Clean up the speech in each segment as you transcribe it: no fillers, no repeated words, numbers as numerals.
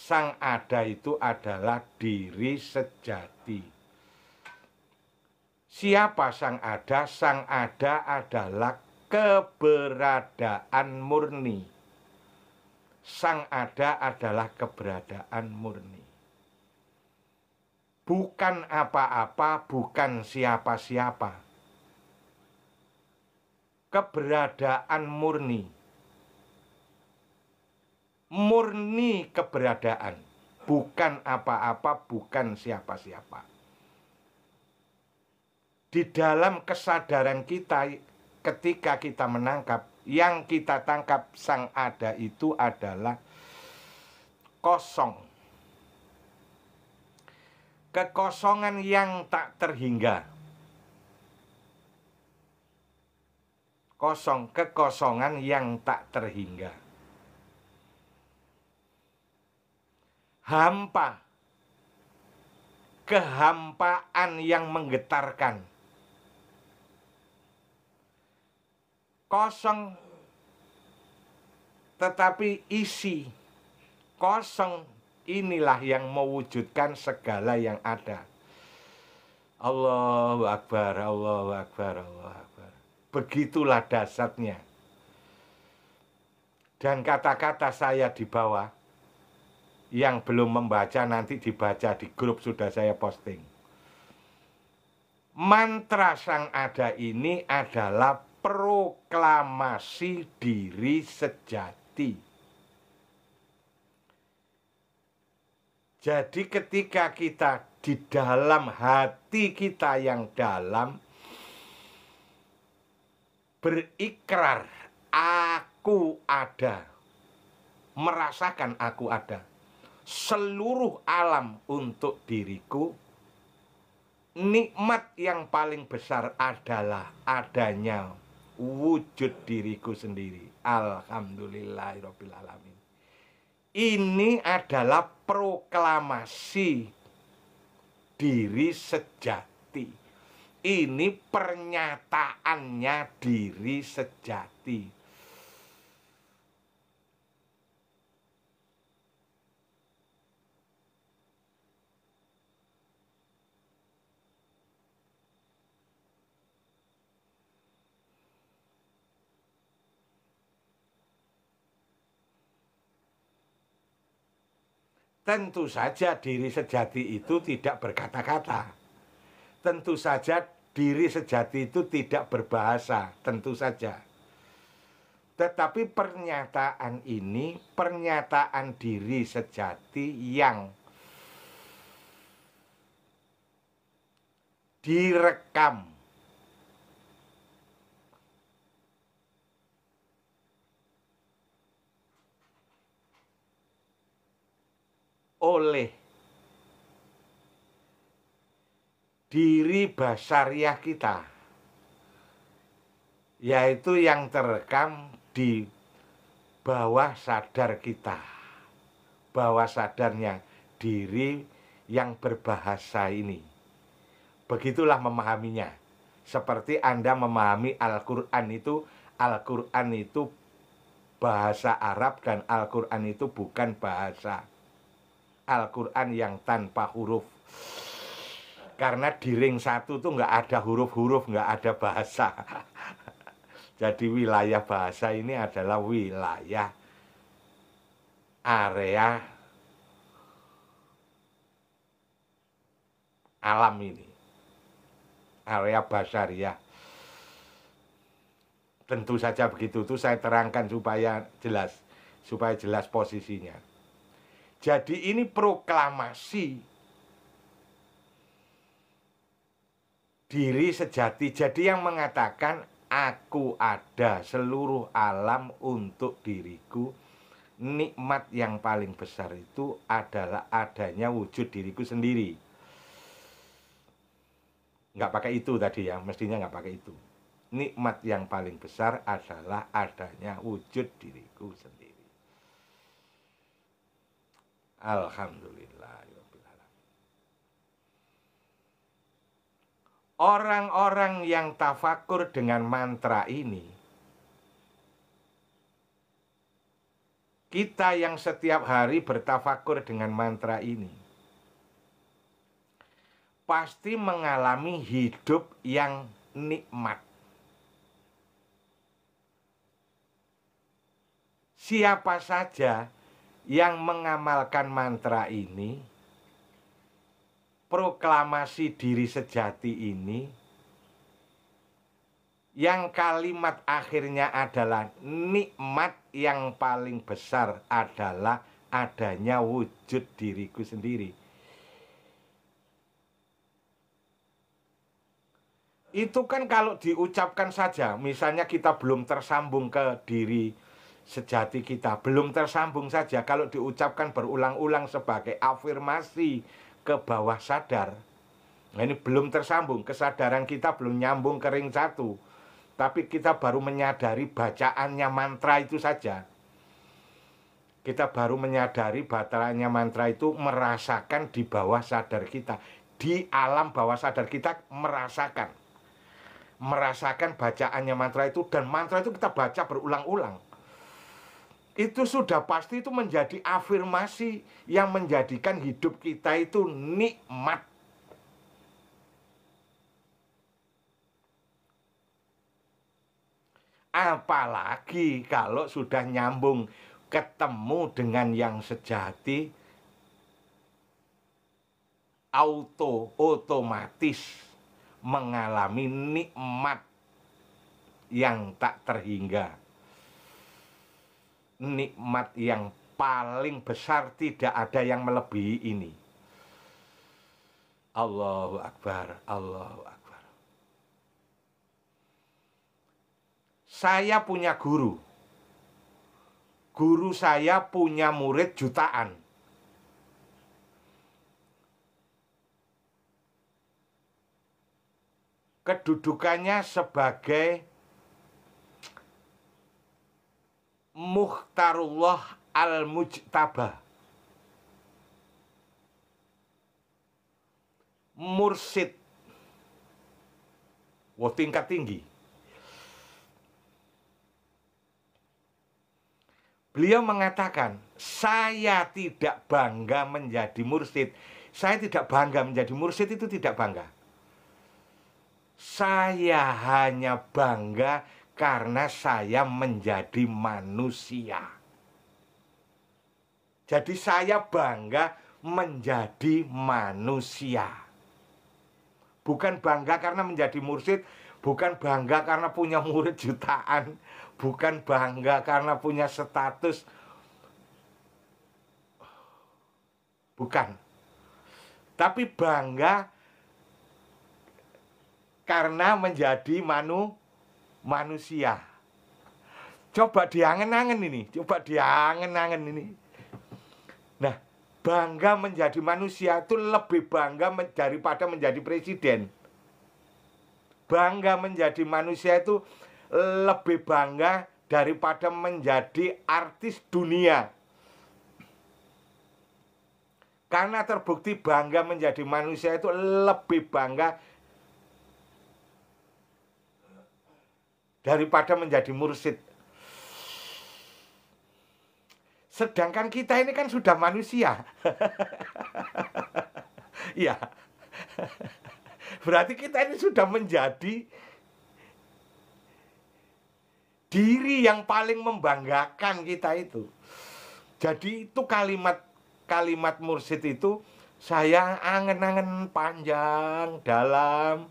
Sang ada itu adalah diri sejati. Siapa sang ada? Sang ada adalah keberadaan murni. Sang ada adalah keberadaan murni. Bukan apa-apa, bukan siapa-siapa. Keberadaan murni. Murni keberadaan. Bukan apa-apa, bukan siapa-siapa. Di dalam kesadaran kita, ketika kita menangkap, yang kita tangkap sang ada itu adalah kosong. Kekosongan yang tak terhingga. Kosong, kekosongan yang tak terhingga. Hampa. Kehampaan yang menggetarkan. Kosong tetapi isi. Kosong inilah yang mewujudkan segala yang ada. Allahu Akbar, Allahu Akbar, Allahu Akbar. Begitulah dasarnya. Dan kata-kata saya di bawah, yang belum membaca nanti dibaca di grup, sudah saya posting. Mantra sang ada ini adalah proklamasi diri sejati. Jadi ketika kita di dalam hati kita yang dalam berikrar, aku ada, merasakan aku ada, seluruh alam untuk diriku, nikmat yang paling besar adalah adanya wujud diriku sendiri. Alhamdulillahirabbil alamin. Ini adalah proklamasi diri sejati. Ini pernyataannya diri sejati. Tentu saja diri sejati itu tidak berkata-kata. Tentu saja diri sejati itu tidak berbahasa, tentu saja. Tetapi pernyataan ini, pernyataan diri sejati yang direkam oleh diri basariah kita, yaitu yang terekam di bawah sadar kita, bawah sadarnya diri yang berbahasa ini. Begitulah memahaminya. Seperti Anda memahami Al-Quran itu bahasa Arab, dan Al-Quran itu bukan bahasa. Al-Quran yang tanpa huruf. Karena di ring 1 tuh nggak ada huruf-huruf, nggak ada bahasa. Jadi wilayah bahasa ini adalah wilayah area alam ini, area basariah. Tentu saja begitu, itu saya terangkan supaya jelas posisinya. Jadi ini proklamasi diri sejati. Jadi yang mengatakan aku ada, seluruh alam untuk diriku, nikmat yang paling besar itu adalah adanya wujud diriku sendiri. Nggak pakai itu tadi ya, mestinya nggak pakai itu. Nikmat yang paling besar adalah adanya wujud diriku sendiri. Alhamdulillah. Orang-orang yang tafakur dengan mantra ini, kita yang setiap hari bertafakur dengan mantra ini pasti mengalami hidup yang nikmat. Siapa saja yang mengamalkan mantra ini, proklamasi diri sejati ini, yang kalimat akhirnya adalah nikmat yang paling besar adalah adanya wujud diriku sendiri. Itu kan kalau diucapkan saja, misalnya kita belum tersambung ke diri sejati kita, belum tersambung saja, kalau diucapkan berulang-ulang sebagai afirmasi ke bawah sadar, nah ini belum tersambung, kesadaran kita belum nyambung ke ring satu, tapi kita baru menyadari bacaannya mantra itu saja. Kita baru menyadari bacaannya mantra itu merasakan di bawah sadar kita, di alam bawah sadar kita merasakan bacaannya mantra itu, dan mantra itu kita baca berulang-ulang. Itu sudah pasti itu menjadi afirmasi yang menjadikan hidup kita itu nikmat. Apalagi kalau sudah nyambung ketemu dengan yang sejati, otomatis mengalami nikmat yang tak terhingga. Nikmat yang paling besar, tidak ada yang melebihi ini. Allahu Akbar, Allahu Akbar. Saya punya guru. Guru saya punya murid jutaan. Kedudukannya sebagai Mukhtarullah Al-Mujtaba, mursyid, tingkat tinggi. Beliau mengatakan, saya tidak bangga menjadi mursyid. Saya tidak bangga menjadi mursyid, itu tidak bangga. Saya hanya bangga karena saya menjadi manusia. Jadi saya bangga menjadi manusia. Bukan bangga karena menjadi mursyid, bukan bangga karena punya murid jutaan, bukan bangga karena punya status. Bukan. Tapi bangga karena menjadi manusia. Coba diangen-angen ini, ini. Nah, bangga menjadi manusia itu lebih bangga daripada menjadi presiden. Bangga menjadi manusia itu lebih bangga daripada menjadi artis dunia. Karena terbukti bangga menjadi manusia itu lebih bangga daripada menjadi mursyid. Sedangkan kita ini kan sudah manusia. Ya. Berarti kita ini sudah menjadi diri yang paling membanggakan kita itu. Jadi itu kalimat mursyid itu saya angen-angen panjang, dalam.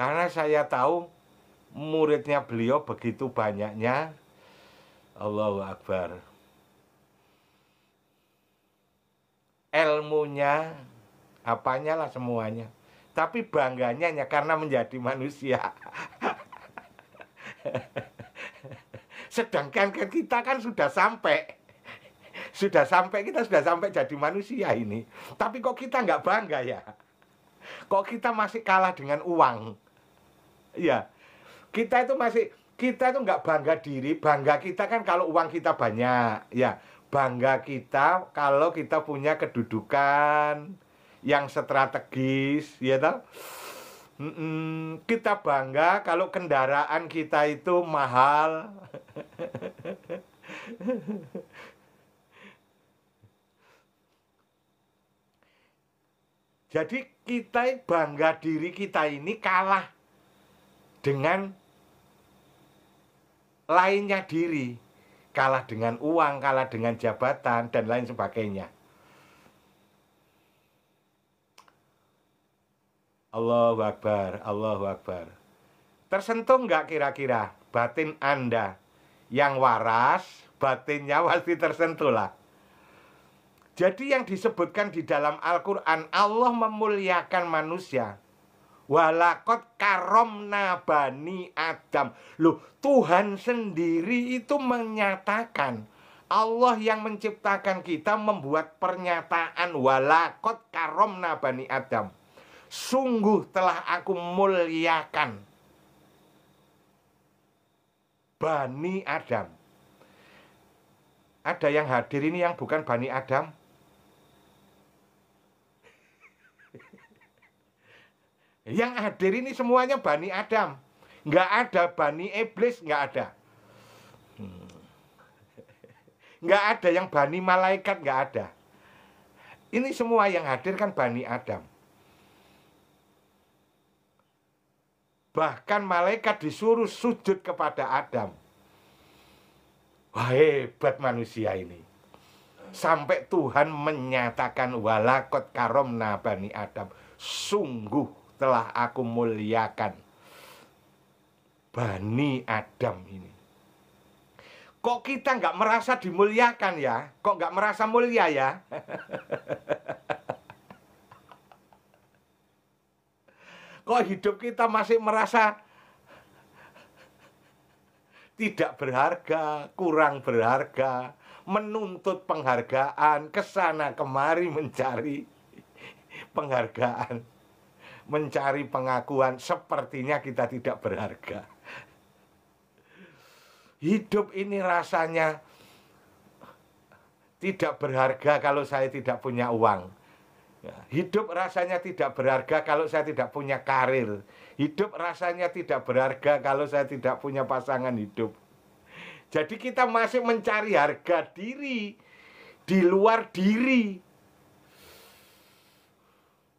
Karena saya tahu muridnya beliau begitu banyaknya. Allahu Akbar. Ilmunya, apanya lah semuanya. Tapi bangganya hanya karena menjadi manusia. Sedangkan kita kan sudah sampai. Kita sudah sampai jadi manusia ini. Tapi kok kita nggak bangga ya? Kok kita masih kalah dengan uang? Ya, kita itu nggak bangga diri. Bangga kita kan kalau uang kita banyak, ya. Bangga kita kalau kita punya kedudukan yang strategis, ya toh. Kita bangga kalau kendaraan kita itu mahal. Jadi kita bangga diri kita ini kalah dengan lainnya diri. Kalah dengan uang, kalah dengan jabatan, dan lain sebagainya. Allahu Akbar, Allahu Akbar. Tersentuh nggak kira-kira batin Anda? Yang waras, batinnya pasti tersentuh lah. Jadi yang disebutkan di dalam Al-Quran, Allah memuliakan manusia. Walakot karomna bani Adam. Loh, Tuhan sendiri itu menyatakan, Allah yang menciptakan kita membuat pernyataan walakot karomna bani Adam. Sungguh telah aku muliakan Bani Adam. Ada yang hadir ini yang bukan Bani Adam? Yang hadir ini semuanya Bani Adam. Nggak ada Bani Iblis, nggak ada. Nggak ada yang Bani Malaikat, nggak ada. Ini semua yang hadir kan Bani Adam. Bahkan malaikat disuruh sujud kepada Adam. Wah, hebat manusia ini. Sampai Tuhan menyatakan walakot karomna bani Adam. Sungguh telah aku muliakan Bani Adam ini. Kok kita nggak merasa dimuliakan ya? Kok nggak merasa mulia ya? Kok hidup kita masih merasa tidak berharga, kurang berharga, menuntut penghargaan, kesana kemari mencari penghargaan, mencari pengakuan, sepertinya kita tidak berharga. Hidup ini rasanya tidak berharga kalau saya tidak punya uang. Hidup rasanya tidak berharga kalau saya tidak punya karir. Hidup rasanya tidak berharga kalau saya tidak punya pasangan hidup. Jadi kita masih mencari harga diri di luar diri.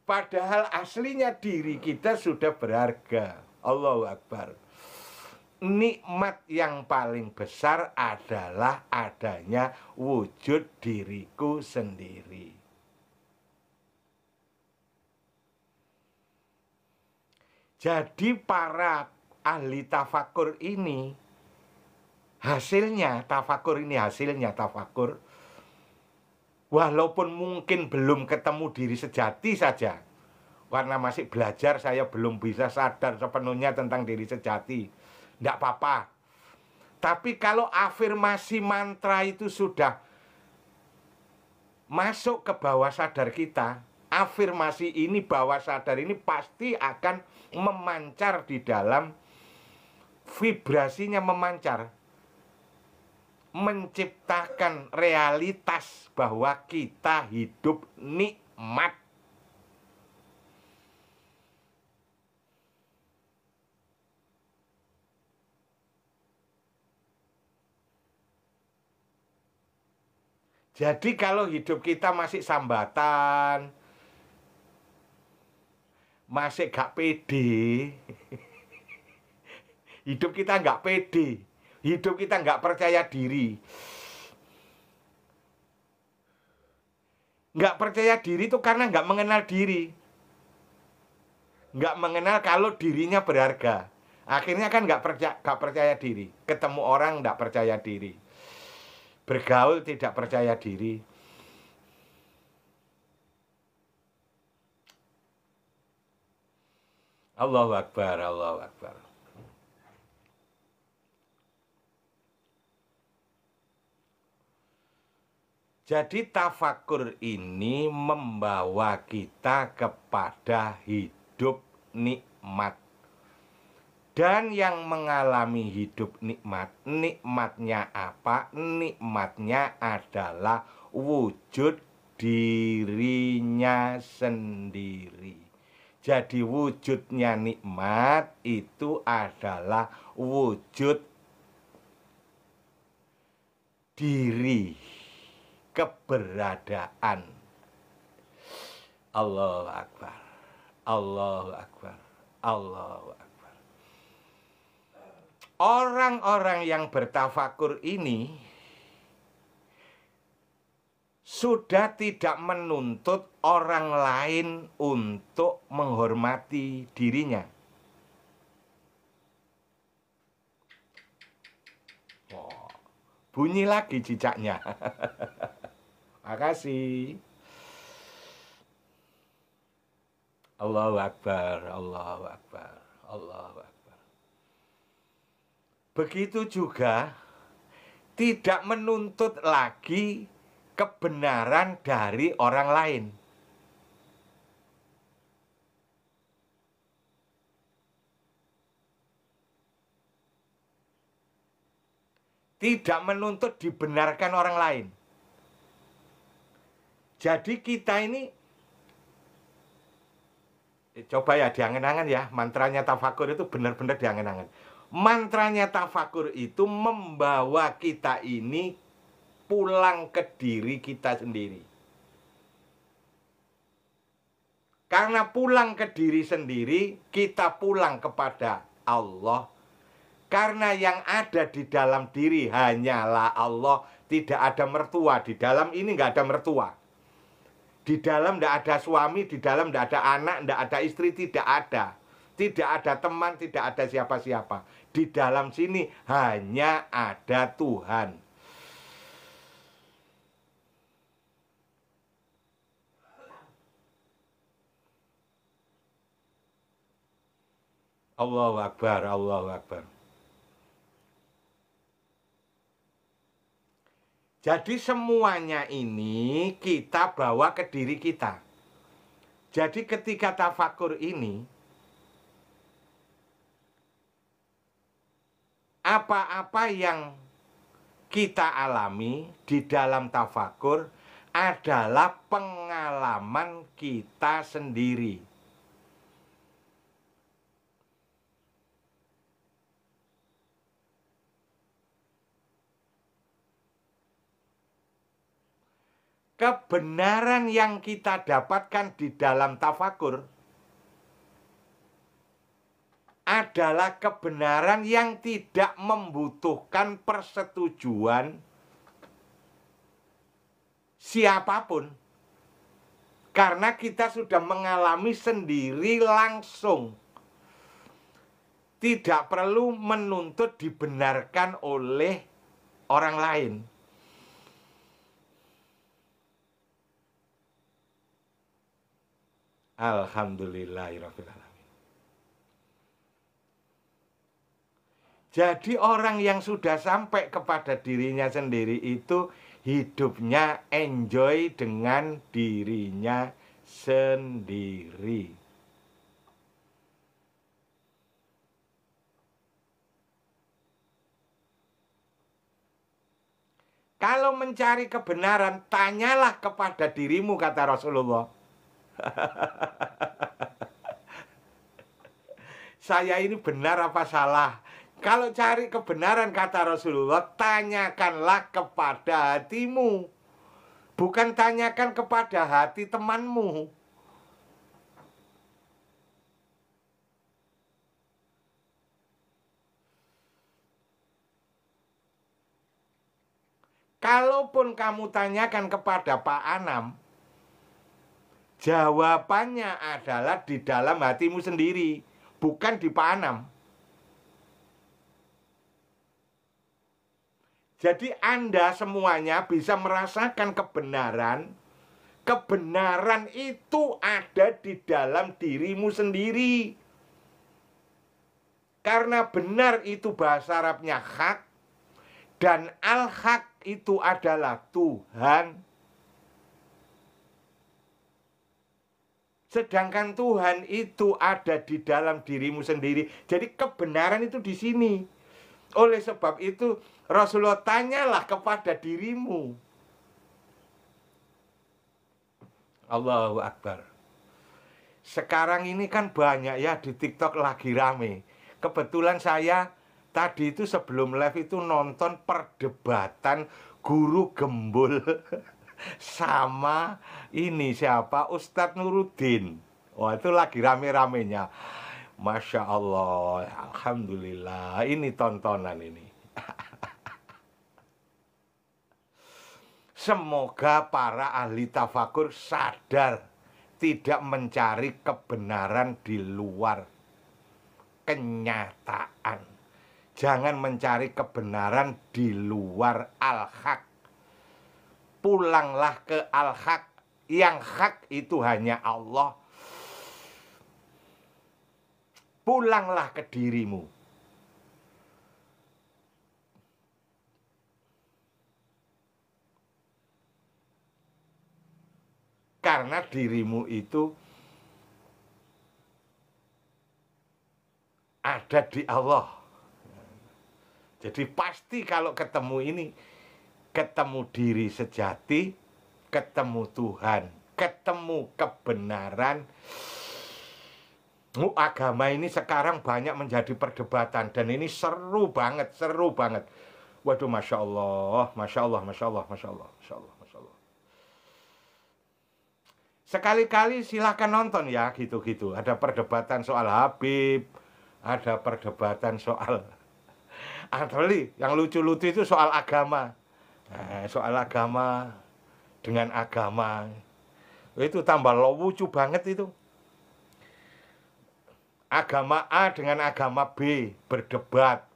Padahal aslinya diri kita sudah berharga. Allahu Akbar. Nikmat yang paling besar adalah adanya wujud diriku sendiri. Jadi para ahli tafakur ini hasilnya tafakur, walaupun mungkin belum ketemu diri sejati saja, karena masih belajar saya belum bisa sadar sepenuhnya tentang diri sejati, tidak apa-apa. Tapi kalau afirmasi mantra itu sudah masuk ke bawah sadar kita, afirmasi ini, bawah sadar ini pasti akan memancar di dalam, vibrasinya memancar, menciptakan realitas bahwa kita hidup nikmat. Jadi kalau hidup kita masih sambatan, masih gak pede, hidup kita gak pede, hidup kita gak percaya diri. Gak percaya diri itu karena gak mengenal diri, gak mengenal kalau dirinya berharga. Akhirnya kan gak percaya diri. Ketemu orang gak percaya diri, bergaul tidak percaya diri. Allahu Akbar, Allahu Akbar. Jadi tafakur ini membawa kita kepada hidup nikmat. Dan yang mengalami hidup nikmat, nikmatnya apa? Nikmatnya adalah wujud dirinya sendiri. Jadi wujudnya nikmat itu adalah wujud diri, keberadaan. Allahu Akbar. Allahu Akbar. Allahu Akbar. Orang-orang yang bertafakur ini sudah tidak menuntut orang lain untuk menghormati dirinya. Oh, bunyi lagi cicaknya. Makasih. Allahu Akbar, Allahu Akbar, Allahu Akbar. Begitu juga tidak menuntut lagi kebenaran dari orang lain. Tidak menuntut dibenarkan orang lain. Jadi kita ini, coba ya diangen-angen ya, mantranya tafakur itu benar-benar diangen-angen. Mantranya tafakur itu membawa kita ini pulang ke diri kita sendiri. Karena pulang ke diri sendiri, kita pulang kepada Allah. Karena yang ada di dalam diri hanyalah Allah. Tidak ada mertua. Di dalam ini nggak ada mertua. Di dalam tidak ada suami, di dalam tidak ada anak, tidak ada istri, tidak ada. Tidak ada teman, tidak ada siapa-siapa. Di dalam sini hanya ada Tuhan. Allahu Akbar, Allahu Akbar. Jadi semuanya ini kita bawa ke diri kita. Jadi ketika tafakur ini, apa-apa yang kita alami di dalam tafakur adalah pengalaman kita sendiri. Kebenaran yang kita dapatkan di dalam tafakur adalah kebenaran yang tidak membutuhkan persetujuan siapapun. Karena kita sudah mengalami sendiri langsung. Tidak perlu menuntut dibenarkan oleh orang lain. Alhamdulillahirrahmanirrahim. Jadi orang yang sudah sampai kepada dirinya sendiri itu hidupnya enjoy dengan dirinya sendiri. Kalau mencari kebenaran, tanyalah kepada dirimu, kata Rasulullah. Saya ini benar apa salah? Kalau cari kebenaran, kata Rasulullah, tanyakanlah kepada hatimu. Bukan tanyakan kepada hati temanmu. Kalaupun kamu tanyakan kepada Pak Anam, jawabannya adalah di dalam hatimu sendiri, bukan di Pak Anam. Jadi Anda semuanya bisa merasakan kebenaran. Kebenaran itu ada di dalam dirimu sendiri. Karena benar itu bahasa Arabnya hak. Dan al-haq itu adalah Tuhan. Sedangkan Tuhan itu ada di dalam dirimu sendiri. Jadi kebenaran itu di sini. Oleh sebab itu Rasulullah tanyalah kepada dirimu. Allahu Akbar. Sekarang ini kan banyak ya di TikTok lagi rame. Kebetulan saya tadi itu sebelum live itu nonton perdebatan guru gembul sama ini siapa Ustadz Nuruddin. Wah itu lagi rame-ramenya. Masya Allah, Alhamdulillah, ini tontonan ini. Semoga para ahli tafakur sadar tidak mencari kebenaran di luar kenyataan. Jangan mencari kebenaran di luar al-haq. Pulanglah ke al-haq. Yang hak itu hanya Allah. Pulanglah ke dirimu. Karena dirimu itu ada di Allah. Jadi pasti kalau ketemu ini, ketemu diri sejati, ketemu Tuhan, ketemu kebenaran. Agama ini sekarang banyak menjadi perdebatan dan ini seru banget, seru banget. Waduh, masya Allah, masya Allah, masya Allah, masya Allah, masya Allah, masya Allah. Sekali-kali silahkan nonton ya, gitu-gitu. Ada perdebatan soal Habib, ada perdebatan soal Antoli, yang lucu-lucu itu soal agama. Nah, soal agama dengan agama. Itu tambah lucu banget itu. Agama A dengan agama B berdebat.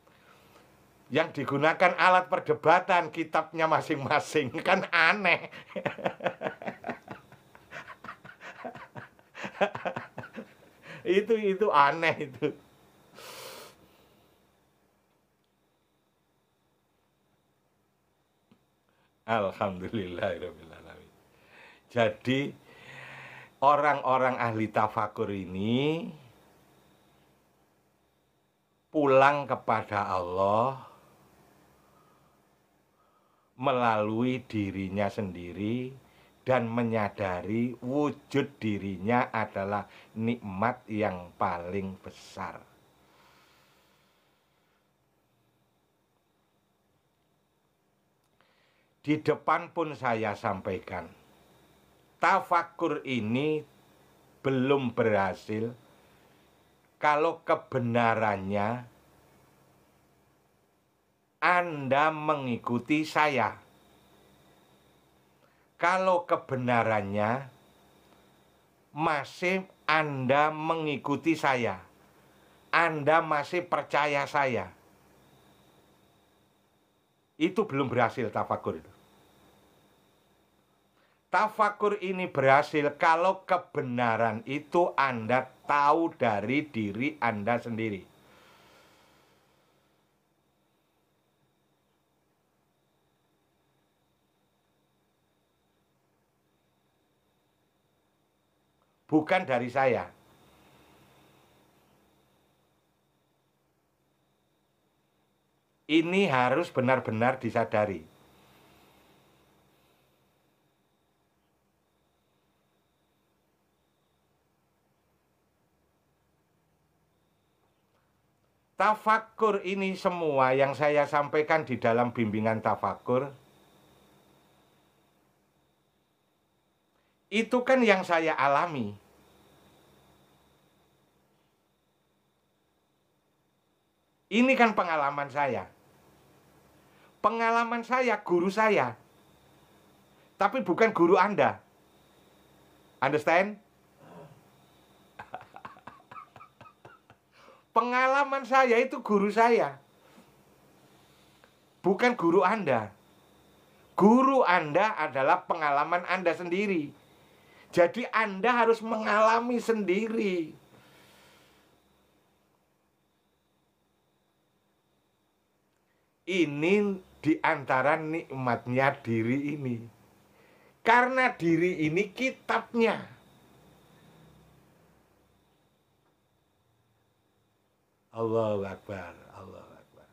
Yang digunakan alat perdebatan kitabnya masing-masing, kan aneh. Itu aneh itu. Alhamdulillahirrahmanirrahim. Jadi orang-orang ahli tafakur ini pulang kepada Allah melalui dirinya sendiri dan menyadari wujud dirinya adalah nikmat yang paling besar. Di depan pun saya sampaikan, tafakur ini belum berhasil kalau kebenarannya Anda mengikuti saya. Kalau kebenarannya masih Anda mengikuti saya, Anda masih percaya saya, itu belum berhasil tafakur itu. Tafakur ini berhasil kalau kebenaran itu Anda tahu dari diri Anda sendiri. Bukan dari saya. Ini harus benar-benar disadari. Tafakur ini semua yang saya sampaikan di dalam bimbingan tafakur, itu kan yang saya alami. Ini kan pengalaman saya. Pengalaman saya, guru saya. Tapi bukan guru Anda. Understand? Pengalaman saya itu guru saya. Bukan guru Anda. Guru Anda adalah pengalaman Anda sendiri. Jadi Anda harus mengalami sendiri. Ini di antara nikmatnya diri ini. Karena diri ini kitabnya. Allahu Akbar, Allahu Akbar.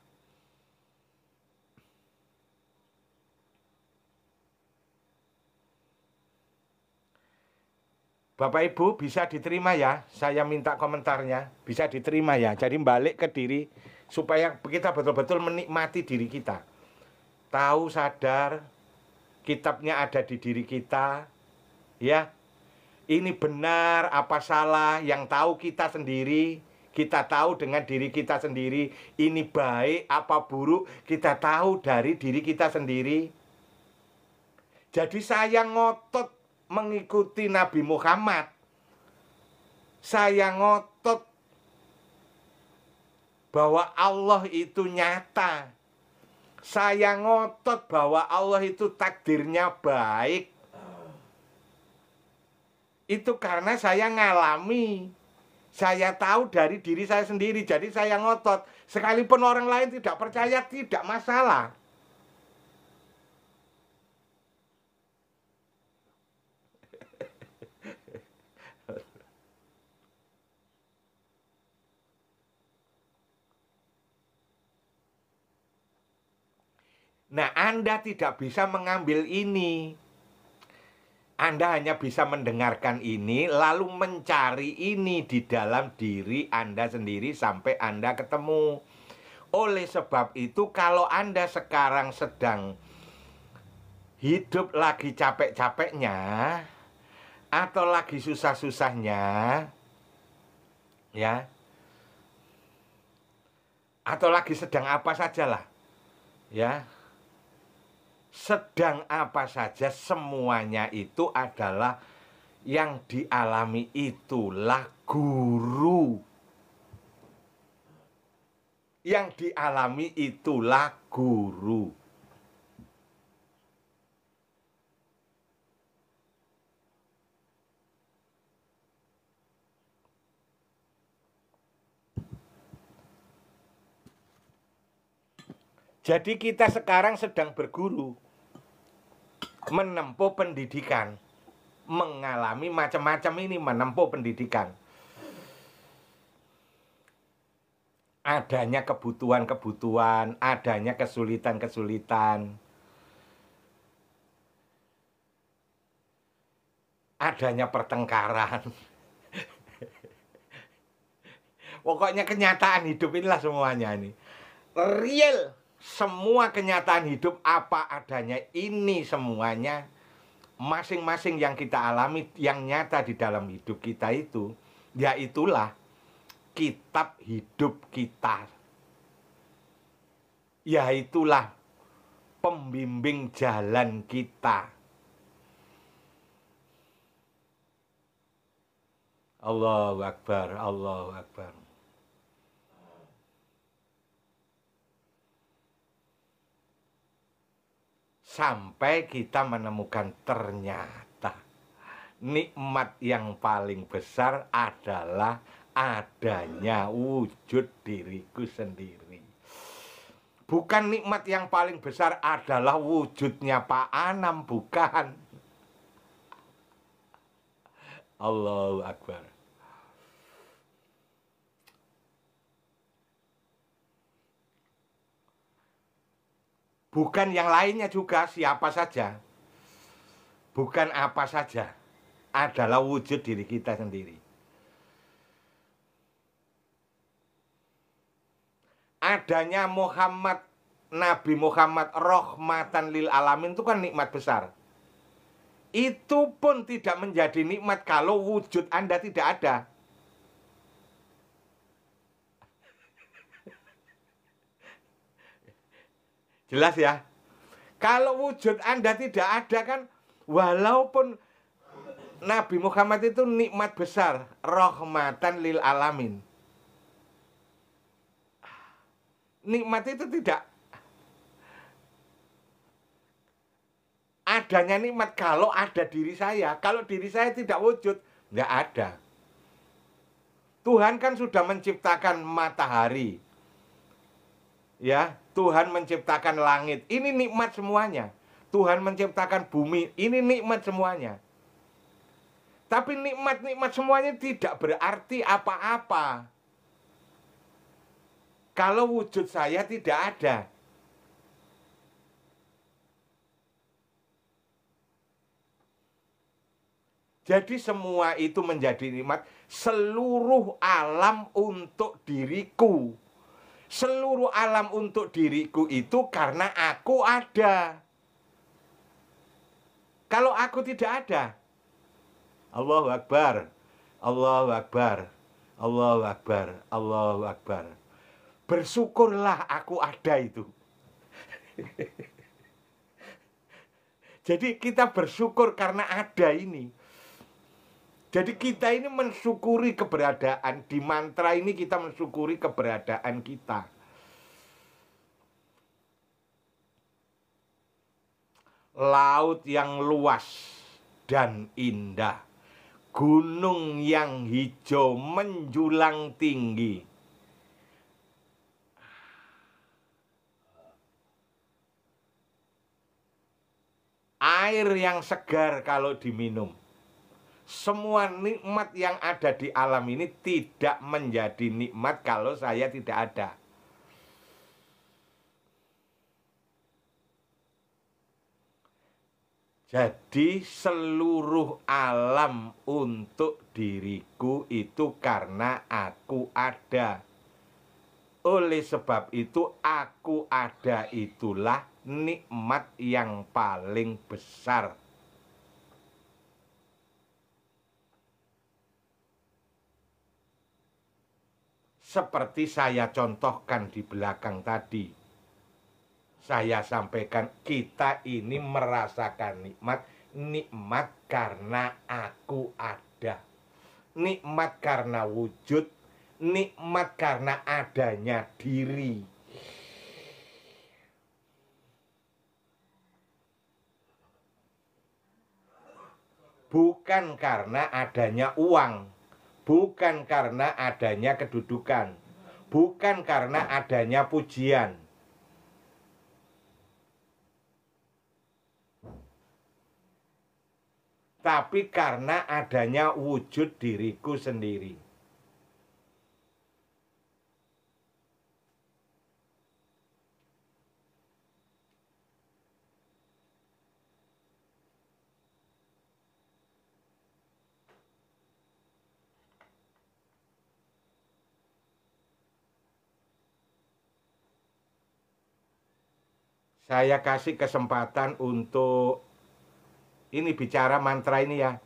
Bapak Ibu bisa diterima ya, saya minta komentarnya, bisa diterima ya. Jadi balik ke diri supaya kita betul-betul menikmati diri kita. Tahu, sadar, kitabnya ada di diri kita, ya. Ini benar apa salah, yang tahu kita sendiri. Kita tahu dengan diri kita sendiri. Ini baik apa buruk, kita tahu dari diri kita sendiri. Jadi saya ngotot mengikuti Nabi Muhammad. Saya ngotot bahwa Allah itu nyata. Saya ngotot bahwa Allah itu takdirnya baik. Itu karena saya ngalami. Saya tahu dari diri saya sendiri. Jadi saya ngotot. Sekalipun orang lain tidak percaya, tidak masalah. Nah, Anda tidak bisa mengambil ini. Anda hanya bisa mendengarkan ini, lalu mencari ini di dalam diri Anda sendiri sampai Anda ketemu. Oleh sebab itu, kalau Anda sekarang sedang hidup lagi capek-capeknya, atau lagi susah-susahnya, ya, atau lagi sedang apa sajalah, ya, sedang apa saja, semuanya itu adalah yang dialami itulah guru. Yang dialami itulah guru. Jadi kita sekarang sedang berguru, menempuh pendidikan, mengalami macam-macam ini, menempuh pendidikan. Adanya kebutuhan-kebutuhan, adanya kesulitan-kesulitan, adanya pertengkaran. Pokoknya kenyataan hidup inilah semuanya ini. Real. Semua kenyataan hidup apa adanya ini semuanya masing-masing yang kita alami, yang nyata di dalam hidup kita itu, ya itulah kitab hidup kita. Ya itulah pembimbing jalan kita. Allahu Akbar, Allahu Akbar. Sampai kita menemukan ternyata nikmat yang paling besar adalah adanya wujud diriku sendiri. Bukan nikmat yang paling besar adalah wujudnya Pak Anam, bukan. Allahu Akbar. Bukan yang lainnya juga, siapa saja. Bukan apa saja. Adalah wujud diri kita sendiri. Adanya Muhammad, Nabi Muhammad rahmatan lil alamin itu kan nikmat besar. Itu pun tidak menjadi nikmat kalau wujud Anda tidak ada. Jelas ya? Kalau wujud Anda tidak ada kan, walaupun Nabi Muhammad itu nikmat besar, rahmatan lil alamin. Nikmat itu tidak adanya nikmat kalau ada diri saya. Kalau diri saya tidak wujud, nggak ada. Tuhan kan sudah menciptakan matahari. Ya, Tuhan menciptakan langit. Ini nikmat semuanya. Tuhan menciptakan bumi. Ini nikmat semuanya. Tapi nikmat-nikmat semuanya tidak berarti apa-apa kalau wujud saya tidak ada. Jadi semua itu menjadi nikmat, seluruh alam untuk diriku. Seluruh alam untuk diriku itu karena aku ada. Kalau aku tidak ada, Allahu Akbar, Allahu Akbar, Allahu Akbar, Allahu Akbar. Bersyukurlah aku ada itu. Jadi kita bersyukur karena ada ini. Jadi kita ini mensyukuri keberadaan. Di mantra ini kita mensyukuri keberadaan kita. Laut yang luas dan indah, gunung yang hijau menjulang tinggi, air yang segar kalau diminum. Semua nikmat yang ada di alam ini tidak menjadi nikmat kalau saya tidak ada. Jadi seluruh alam untuk diriku itu karena aku ada. Oleh sebab itu aku ada itulah nikmat yang paling besar. Seperti saya contohkan di belakang tadi. Saya sampaikan kita ini merasakan nikmat. Nikmat karena aku ada. Nikmat karena wujud. Nikmat karena adanya diri. Bukan karena adanya uang. Bukan karena adanya kedudukan. Bukan karena adanya pujian. Tapi karena adanya wujud diriku sendiri. Saya kasih kesempatan untuk ini bicara mantra ini ya.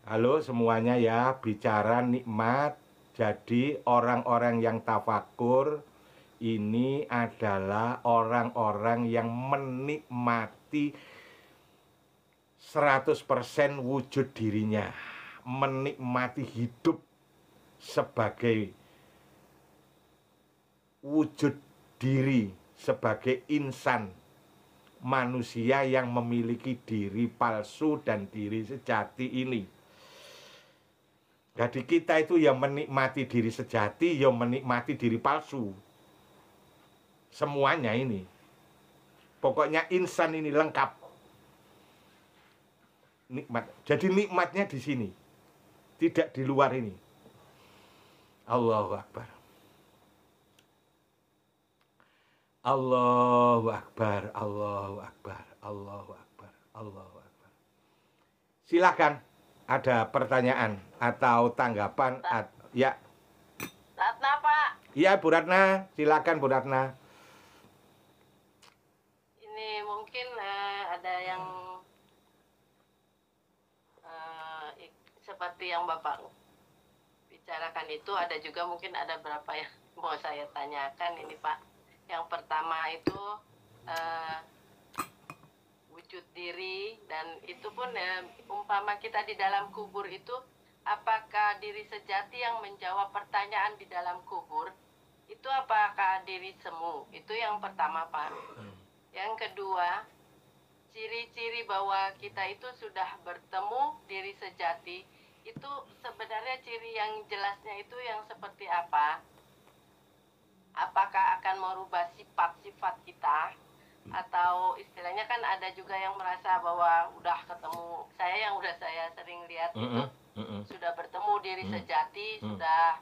Halo semuanya ya, bicara nikmat. Jadi orang-orang yang tafakur ini adalah orang-orang yang menikmati 100% wujud dirinya. Menikmati hidup sebagai wujud diri, sebagai insan. Manusia yang memiliki diri palsu dan diri sejati ini. Jadi kita itu yang menikmati diri sejati, yang menikmati diri palsu. Semuanya ini. Pokoknya insan ini lengkap. Nikmat. Jadi nikmatnya di sini. Tidak di luar ini. Allahu Akbar. Allahu Akbar, Allahu Akbar, Allahu Akbar, Allahu Akbar. Silakan, ada pertanyaan atau tanggapan? Ya. Ratna, Pak. Iya, Bu Ratna. Silakan, Bu Ratna. Ini mungkin ada yang seperti yang Bapak bicarakan itu, ada juga mungkin ada berapa yang mau saya tanyakan ini, Pak. Yang pertama itu wujud diri, dan itu pun umpama kita di dalam kubur itu, apakah diri sejati yang menjawab pertanyaan di dalam kubur itu apakah diri semu? Itu yang pertama, Pak. Yang kedua, ciri-ciri bahwa kita itu sudah bertemu diri sejati itu sebenarnya ciri yang jelasnya itu yang seperti apa? Apakah akan merubah sifat-sifat kita, atau istilahnya kan ada juga yang merasa bahwa udah ketemu, saya yang udah saya sering lihat itu sudah bertemu diri sejati, sudah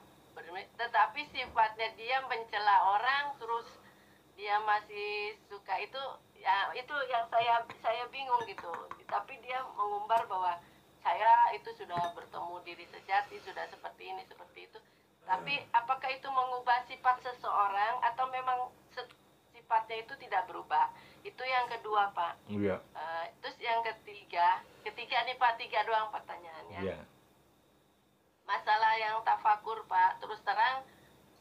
tetapi sifatnya dia mencela orang, terus dia masih suka itu, ya itu yang saya bingung gitu. Tapi dia mengumbar bahwa saya itu sudah bertemu diri sejati, sudah seperti ini, seperti itu. Tapi apakah itu mengubah sifat seseorang atau memang sifatnya itu tidak berubah? Itu yang kedua, Pak. Iya. Terus yang ketiga nih Pak, 3 doang pertanyaannya. Iya. Masalah yang tafakur, Pak, terus terang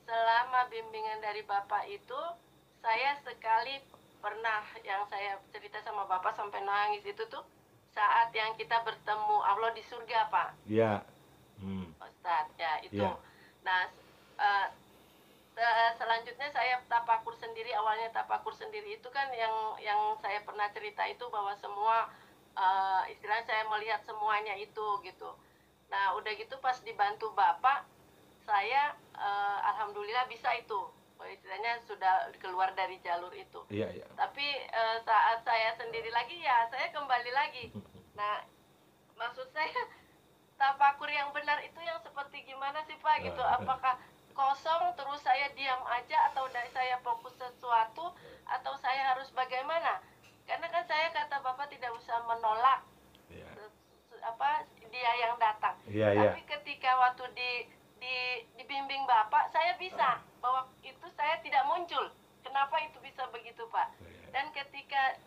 selama bimbingan dari Bapak itu saya sekali pernah yang saya cerita sama Bapak sampai nangis itu tuh saat yang kita bertemu Allah di surga, Pak. Iya. Ustadz, ya itu. Ya. Nah, selanjutnya saya tafakur sendiri. Awalnya tafakur sendiri itu kan yang saya pernah cerita itu bahwa semua istilahnya saya melihat semuanya itu gitu. Nah, udah gitu pas dibantu Bapak, saya alhamdulillah bisa itu. Istilahnya sudah keluar dari jalur itu. Iya, iya. Tapi saat saya sendiri lagi ya saya kembali lagi. Nah, maksud saya tafakur yang benar itu yang seperti gimana sih Pak gitu? Apakah kosong terus saya diam aja atau saya fokus sesuatu atau saya harus bagaimana? Karena kan saya kata Bapak tidak usah menolak dia yang datang. Tapi ketika waktu dibimbing Bapak, saya bisa bahwa itu saya tidak muncul. Kenapa itu bisa begitu Pak? Dan ketika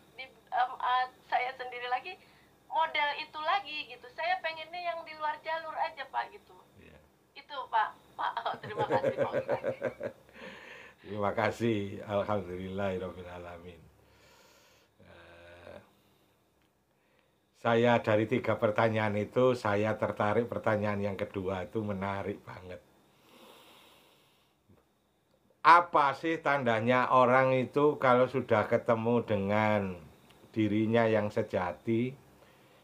saya sendiri lagi model itu lagi gitu, saya pengennya yang di luar jalur aja Pak gitu. Itu Pak. Terima kasih Pak Ustadz. Terima kasih. Alhamdulillahirabbil alamin. Saya dari 3 pertanyaan itu, saya tertarik pertanyaan yang kedua itu menarik banget. Apa sih tandanya orang itu kalau sudah ketemu dengan dirinya yang sejati?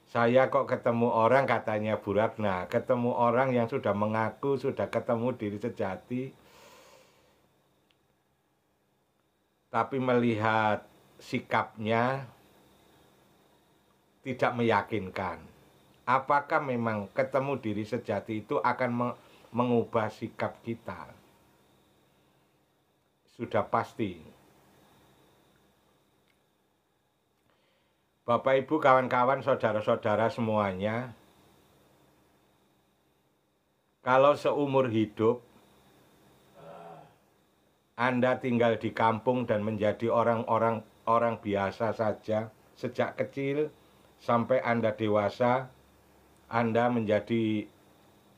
Saya kok ketemu orang katanya Bu Ratna, ketemu orang yang sudah mengaku sudah ketemu diri sejati, tapi melihat sikapnya tidak meyakinkan. Apakah memang ketemu diri sejati itu akan mengubah sikap kita? Sudah pasti. Bapak, Ibu, kawan-kawan, saudara-saudara semuanya, kalau seumur hidup Anda tinggal di kampung dan menjadi orang biasa saja, sejak kecil sampai Anda dewasa, Anda menjadi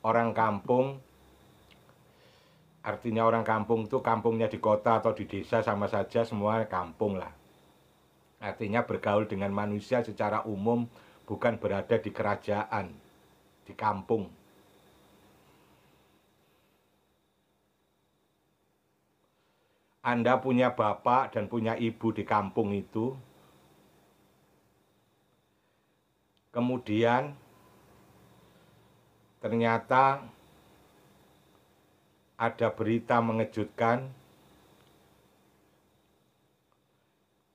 orang kampung. Artinya orang kampung itu kampungnya di kota atau di desa sama saja, semua kampung lah. Artinya bergaul dengan manusia secara umum, bukan berada di kerajaan, di kampung. Anda punya bapak dan punya ibu di kampung itu. Kemudian ternyata ada berita mengejutkan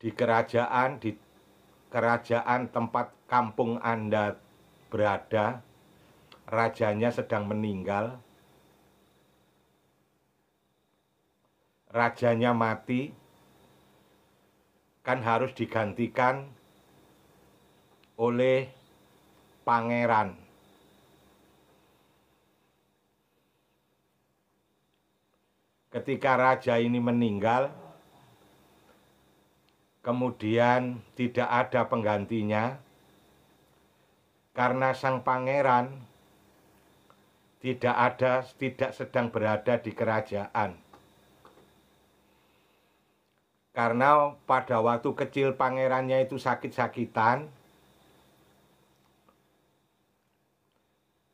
di kerajaan tempat kampung Anda berada, rajanya sedang meninggal. Rajanya mati, kan harus digantikan oleh pangeran. Ketika raja ini meninggal, kemudian tidak ada penggantinya, karena sang pangeran tidak sedang berada di kerajaan. Karena pada waktu kecil pangerannya itu sakit-sakitan,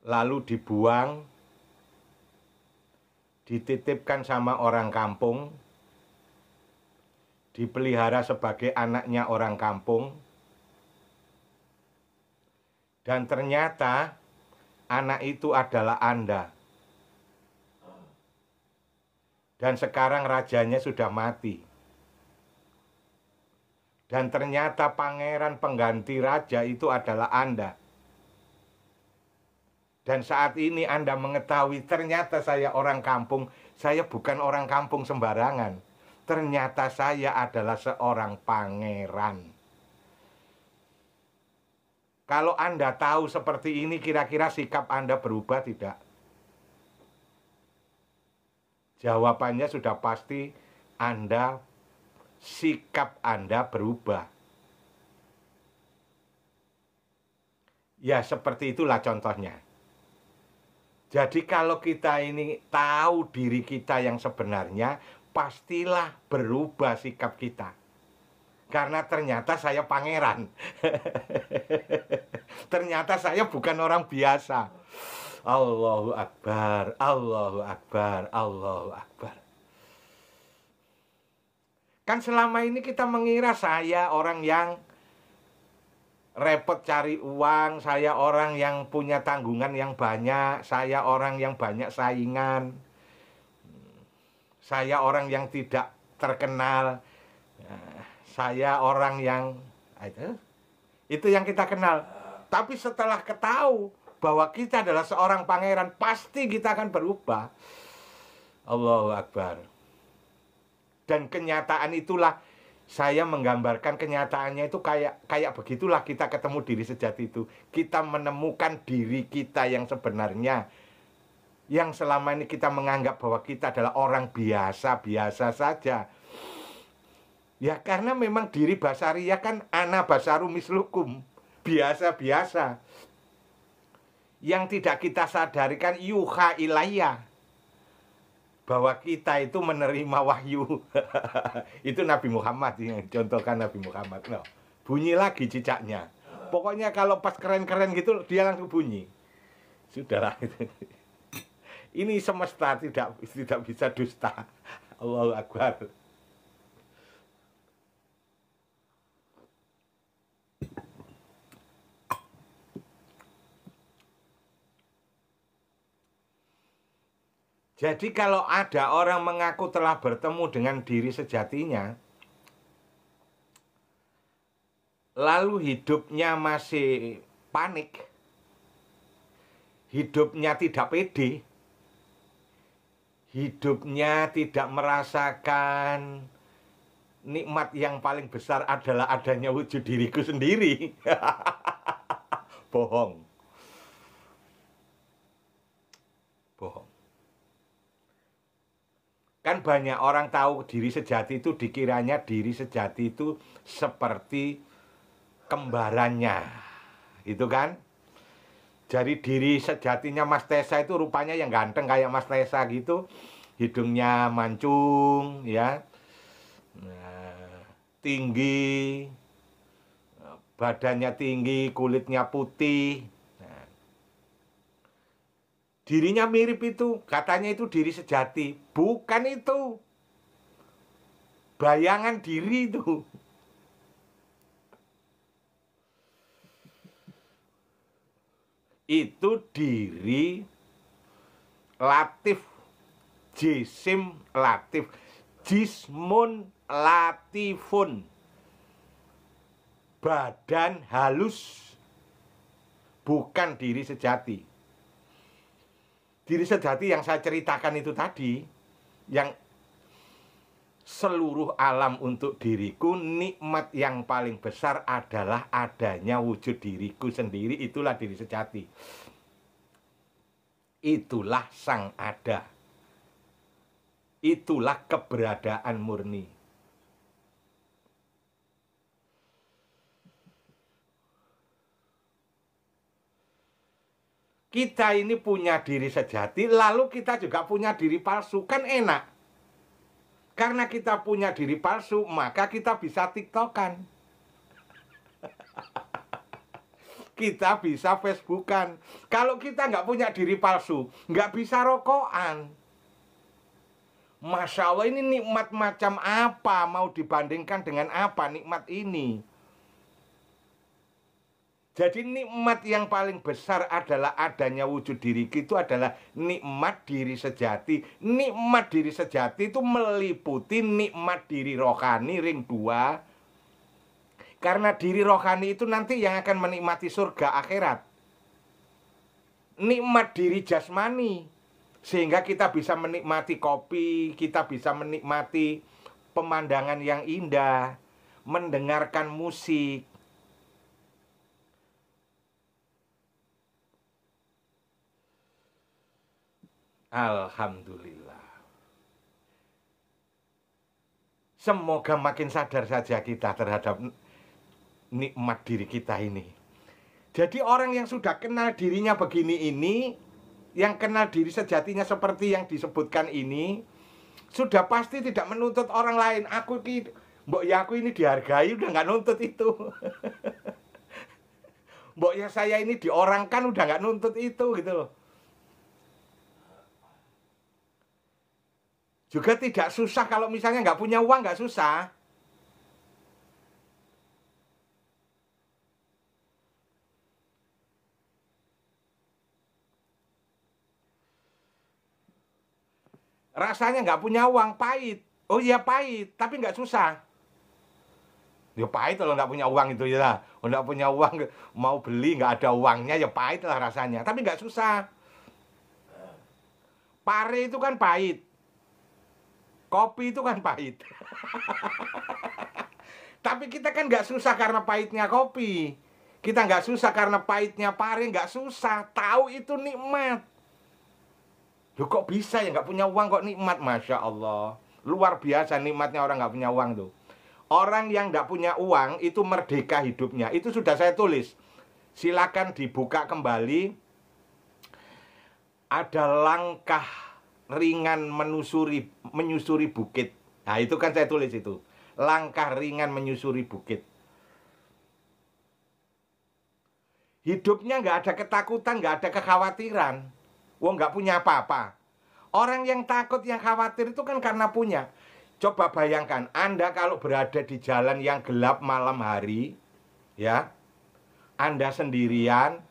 lalu dibuang, dititipkan sama orang kampung, dipelihara sebagai anaknya orang kampung, dan ternyata anak itu adalah Anda. Dan sekarang rajanya sudah mati. Dan ternyata pangeran pengganti raja itu adalah Anda. Dan saat ini Anda mengetahui ternyata saya orang kampung, saya bukan orang kampung sembarangan. Ternyata saya adalah seorang pangeran. Kalau Anda tahu seperti ini, kira-kira sikap Anda berubah tidak? Jawabannya sudah pasti sikap Anda berubah. Ya, seperti itulah contohnya. Jadi kalau kita ini tahu diri kita yang sebenarnya, pastilah berubah sikap kita. Karena ternyata saya pangeran. Ternyata saya bukan orang biasa. Allahu Akbar, Allahu Akbar, Allahu Akbar. Kan selama ini kita mengira saya orang yang repot cari uang, saya orang yang punya tanggungan yang banyak, saya orang yang banyak saingan, saya orang yang tidak terkenal, saya orang yang itu yang kita kenal. Tapi setelah ketahui bahwa kita adalah seorang pangeran, pasti kita akan berubah. Allahu Akbar. Dan kenyataan itulah, saya menggambarkan kenyataannya itu kayak begitulah kita ketemu diri sejati itu. Kita menemukan diri kita yang sebenarnya, yang selama ini kita menganggap bahwa kita adalah orang biasa-biasa saja. Ya karena memang diri basaria kan ana basaru mislukum, biasa-biasa. Yang tidak kita sadarikan yuha ilayya, bahwa kita itu menerima wahyu. Itu Nabi Muhammad yang contohkan Nabi Muhammad. No. Bunyi lagi cicaknya. Pokoknya kalau pas keren-keren gitu dia langsung bunyi. Sudahlah. Ini semesta tidak bisa dusta. Allahu Akbar. Jadi kalau ada orang mengaku telah bertemu dengan diri sejatinya, lalu hidupnya masih panik, hidupnya tidak pede, hidupnya tidak merasakan nikmat yang paling besar adalah adanya wujud diriku sendiri. Bohong. Bohong. Kan banyak orang tahu diri sejati itu, dikiranya diri sejati itu seperti kembarannya. Itu kan? Jadi diri sejatinya Mas Tesa itu rupanya yang ganteng kayak Mas Tesa gitu. Hidungnya mancung, ya. Nah, tinggi. Badannya tinggi, kulitnya putih. Dirinya mirip itu, katanya itu diri sejati. Bukan itu. Bayangan diri itu. Itu diri latif. Jisim latif. Jismun latifun. Badan halus. Bukan diri sejati. Diri sejati yang saya ceritakan itu tadi, yang seluruh alam untuk diriku, nikmat yang paling besar adalah adanya wujud diriku sendiri. Itulah diri sejati. Itulah sang ada. Itulah keberadaan murni. Kita ini punya diri sejati, lalu kita juga punya diri palsu. Kan enak. Karena kita punya diri palsu, maka kita bisa tiktokan. Kita bisa facebookan. Kalau kita nggak punya diri palsu, nggak bisa rokokan. Masya Allah, ini nikmat macam apa? Mau dibandingkan dengan apa nikmat ini? Jadi nikmat yang paling besar adalah adanya wujud diri itu adalah nikmat diri sejati. Nikmat diri sejati itu meliputi nikmat diri rohani ring 2. Karena diri rohani itu nanti yang akan menikmati surga akhirat. Nikmat diri jasmani. Sehingga kita bisa menikmati kopi, kita bisa menikmati pemandangan yang indah, mendengarkan musik. Alhamdulillah. Semoga makin sadar saja kita terhadap nikmat diri kita ini. Jadi orang yang sudah kenal dirinya begini ini, yang kenal diri sejatinya seperti yang disebutkan ini, sudah pasti tidak menuntut orang lain. Aku ini dihargai, udah nggak nuntut itu. Mbok ya saya ini diorangkan, udah nggak nuntut itu gitu loh. Juga tidak susah kalau misalnya nggak punya uang, nggak susah. Rasanya nggak punya uang, pahit. Oh iya pahit, tapi nggak susah. Ya pahit kalau nggak punya uang itu ya. Kalau nggak punya uang, mau beli nggak ada uangnya, ya pahit lah rasanya. Tapi nggak susah. Pare itu kan pahit. Kopi itu kan pahit. Tapi kita kan nggak susah karena pahitnya kopi. Kita nggak susah karena pahitnya pare, nggak susah. Tahu itu nikmat. Loh kok bisa ya nggak punya uang kok nikmat, Masya Allah. Luar biasa nikmatnya orang nggak punya uang tuh. Orang yang nggak punya uang itu merdeka hidupnya. Itu sudah saya tulis. Silakan dibuka kembali. Ada langkah ringan menyusuri bukit. Nah itu kan saya tulis itu. Langkah ringan menyusuri bukit. Hidupnya nggak ada ketakutan, nggak ada kekhawatiran. Wong nggak punya apa-apa. Orang yang takut, yang khawatir itu kan karena punya. Coba bayangkan, Anda kalau berada di jalan yang gelap malam hari, ya, Anda sendirian,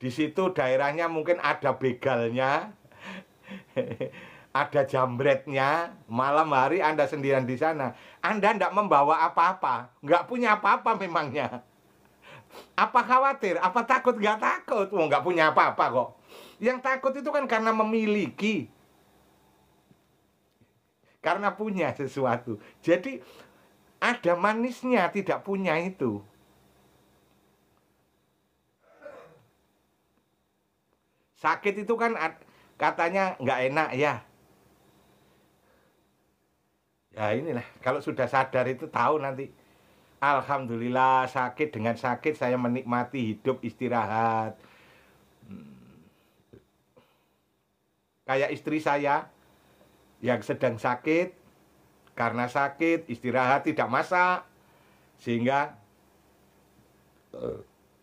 di situ daerahnya mungkin ada begalnya, ada jambretnya, malam hari Anda sendirian di sana. Anda tidak membawa apa-apa, nggak punya apa-apa memangnya. Apa khawatir? Apa takut? Nggak takut. Oh, nggak punya apa-apa kok. Yang takut itu kan karena memiliki. Karena punya sesuatu. Jadi ada manisnya tidak punya itu. Sakit itu kan katanya nggak enak ya. Ya inilah, kalau sudah sadar itu tahu nanti. Alhamdulillah sakit, dengan sakit saya menikmati hidup, istirahat. Kayak istri saya yang sedang sakit, karena sakit, istirahat, tidak masak. Sehingga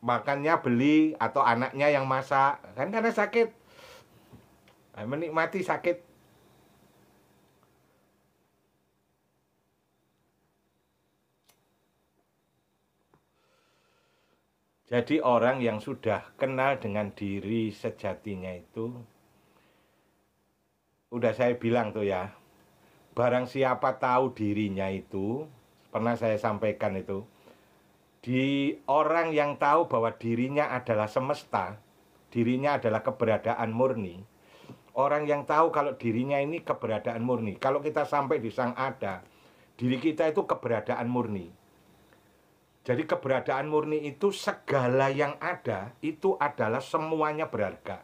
makannya beli atau anaknya yang masak. Kan karena sakit. Menikmati sakit. Jadi orang yang sudah kenal dengan diri sejatinya itu, udah saya bilang tuh ya, barang siapa tahu dirinya itu, pernah saya sampaikan itu, di orang yang tahu bahwa dirinya adalah semesta, dirinya adalah keberadaan murni, orang yang tahu kalau dirinya ini keberadaan murni, kalau kita sampai di Sang Ada, diri kita itu keberadaan murni. Jadi keberadaan murni itu segala yang ada itu adalah semuanya berharga.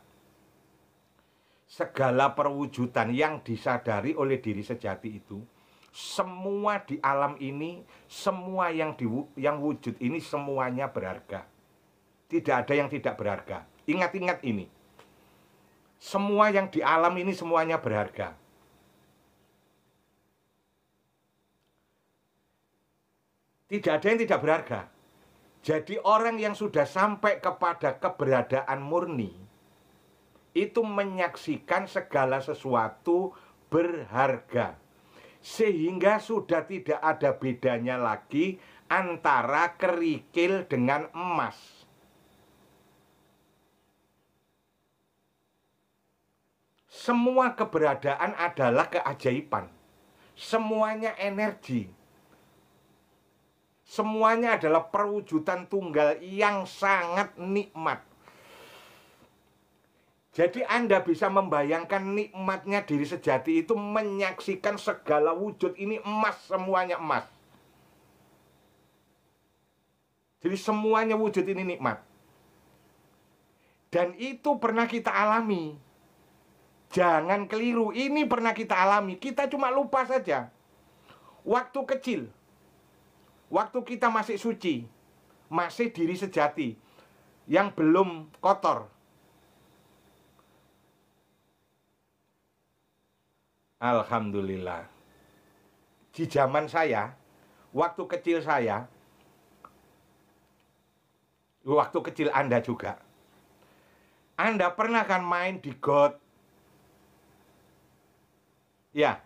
Segala perwujudan yang disadari oleh diri sejati itu, semua di alam ini, semua yang wujud ini semuanya berharga. Tidak ada yang tidak berharga. Ingat-ingat ini. Semua yang di alam ini semuanya berharga. Tidak ada yang tidak berharga. Jadi orang yang sudah sampai kepada keberadaan murni, itu menyaksikan segala sesuatu berharga. Sehingga sudah tidak ada bedanya lagi antara kerikil dengan emas. Semua keberadaan adalah keajaiban. Semuanya energi. Semuanya adalah perwujudan tunggal yang sangat nikmat. Jadi Anda bisa membayangkan nikmatnya diri sejati itu menyaksikan segala wujud ini emas, semuanya emas. Jadi semuanya wujud ini nikmat. Dan itu pernah kita alami. Jangan keliru, ini pernah kita alami. Kita cuma lupa saja. Waktu kecil, waktu kita masih suci, masih diri sejati, yang belum kotor. Alhamdulillah. Di zaman saya, waktu kecil saya, waktu kecil Anda juga, Anda pernah kan main di got? Ya,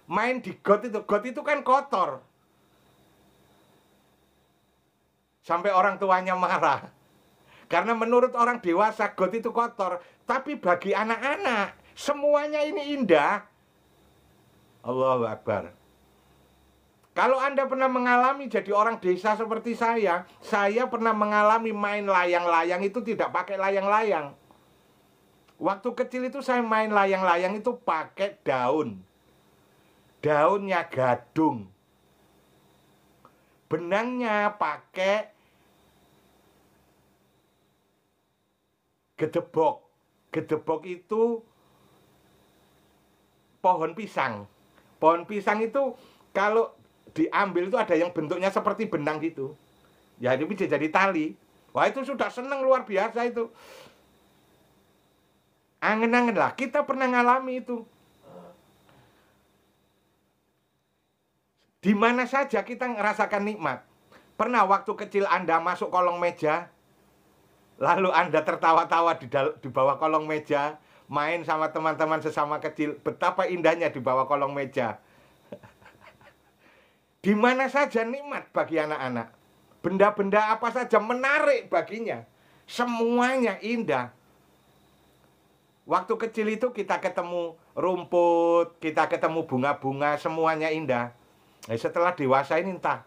main di got itu kan kotor. Sampai orang tuanya marah. Karena menurut orang dewasa got itu kotor. Tapi bagi anak-anak, semuanya ini indah. Allahu Akbar. Kalau Anda pernah mengalami jadi orang desa seperti saya pernah mengalami main layang-layang itu tidak pakai layang-layang. Waktu kecil itu saya main layang-layang itu pakai daun. Daunnya gadung. Benangnya pakai gedebok. Gedebok itu pohon pisang. Pohon pisang itu kalau diambil itu ada yang bentuknya seperti benang gitu. Ya itu bisa jadi tali. Wah itu sudah seneng luar biasa itu. Angen-angen lah, kita pernah ngalami itu. Di mana saja kita ngerasakan nikmat. Pernah waktu kecil Anda masuk kolong meja, lalu Anda tertawa-tawa di bawah kolong meja, main sama teman-teman sesama kecil, betapa indahnya di bawah kolong meja. Di mana saja nikmat bagi anak-anak. Benda-benda apa saja menarik baginya. Semuanya indah. Waktu kecil itu kita ketemu rumput, kita ketemu bunga-bunga, semuanya indah. Setelah dewasa ini entah.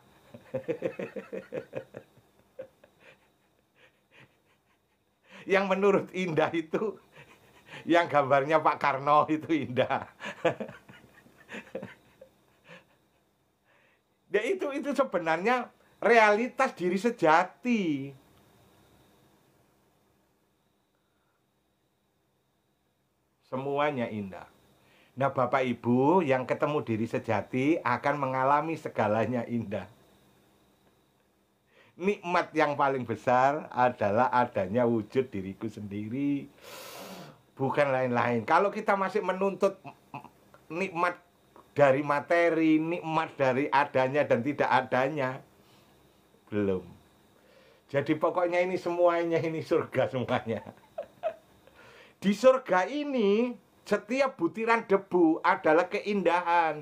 Yang menurut indah itu, yang gambarnya Pak Karno itu indah. Ya itu sebenarnya realitas diri sejati. Semuanya indah. Nah, Bapak Ibu yang ketemu diri sejati akan mengalami segalanya indah. Nikmat yang paling besar adalah adanya wujud diriku sendiri, bukan lain-lain. Kalau kita masih menuntut nikmat dari materi, nikmat dari adanya dan tidak adanya, belum. Jadi pokoknya ini semuanya ini surga semuanya. Di surga ini, setiap butiran debu adalah keindahan.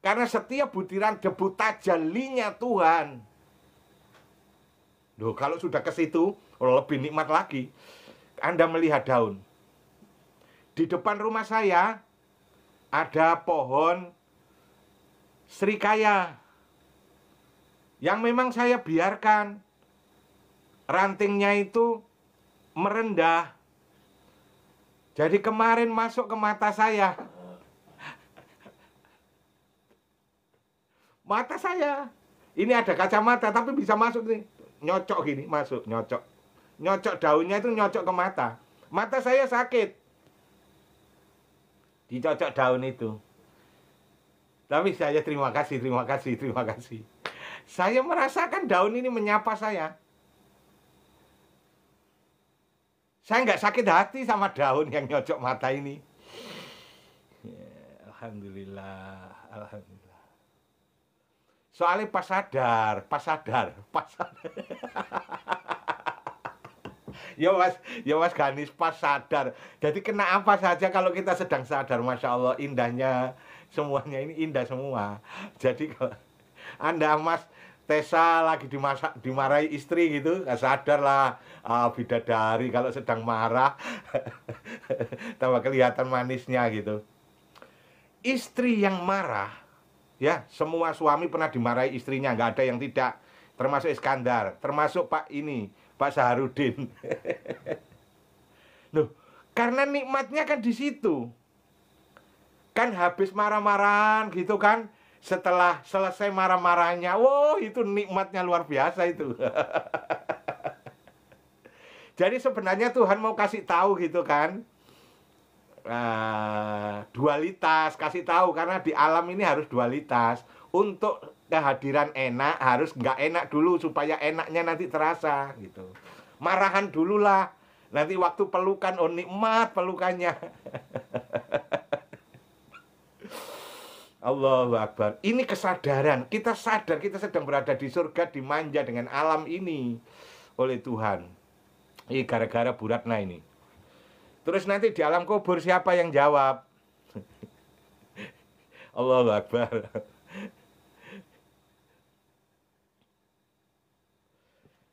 Karena setiap butiran debu tajallinya Tuhan. Loh, kalau sudah ke situ, lebih nikmat lagi. Anda melihat daun. Di depan rumah saya, ada pohon serikaya. Yang memang saya biarkan. Rantingnya itu merendah. Jadi kemarin masuk ke mata saya. Mata saya. Ini ada kacamata tapi bisa masuk nih. Nyocok gini, masuk, nyocok. Nyocok daunnya itu nyocok ke mata. Mata saya sakit. Dicocok daun itu. Tapi saya terima kasih. Saya merasakan daun ini menyapa saya. Saya nggak sakit hati sama daun yang nyocok mata ini. Ya, alhamdulillah. Soalnya pas sadar. Ya mas Ganis pas sadar. Jadi kena apa saja kalau kita sedang sadar, Masya Allah indahnya semuanya ini indah semua. Jadi kalau Anda Mas Tessa lagi dimarahi istri gitu, sadar lah, bidadari kalau sedang marah, tambah kelihatan manisnya gitu. Istri yang marah, ya semua suami pernah dimarahi istrinya, nggak ada yang tidak, termasuk Iskandar, termasuk Pak Saharudin. Loh, karena nikmatnya kan di situ, kan habis marah-marahan gitu kan. Setelah selesai marah-marahnya, wow itu nikmatnya luar biasa itu. Jadi sebenarnya Tuhan mau kasih tahu gitu kan, dualitas, kasih tahu karena di alam ini harus dualitas. Untuk kehadiran enak harus nggak enak dulu supaya enaknya nanti terasa gitu. Marahan dulu lah, nanti waktu pelukan oh nikmat pelukannya. Allahu Akbar. Ini kesadaran, kita sadar kita sedang berada di surga, dimanja dengan alam ini oleh Tuhan. Ini gara-gara Bu Ratna ini. Terus nanti di alam kubur siapa yang jawab? Allahu Akbar.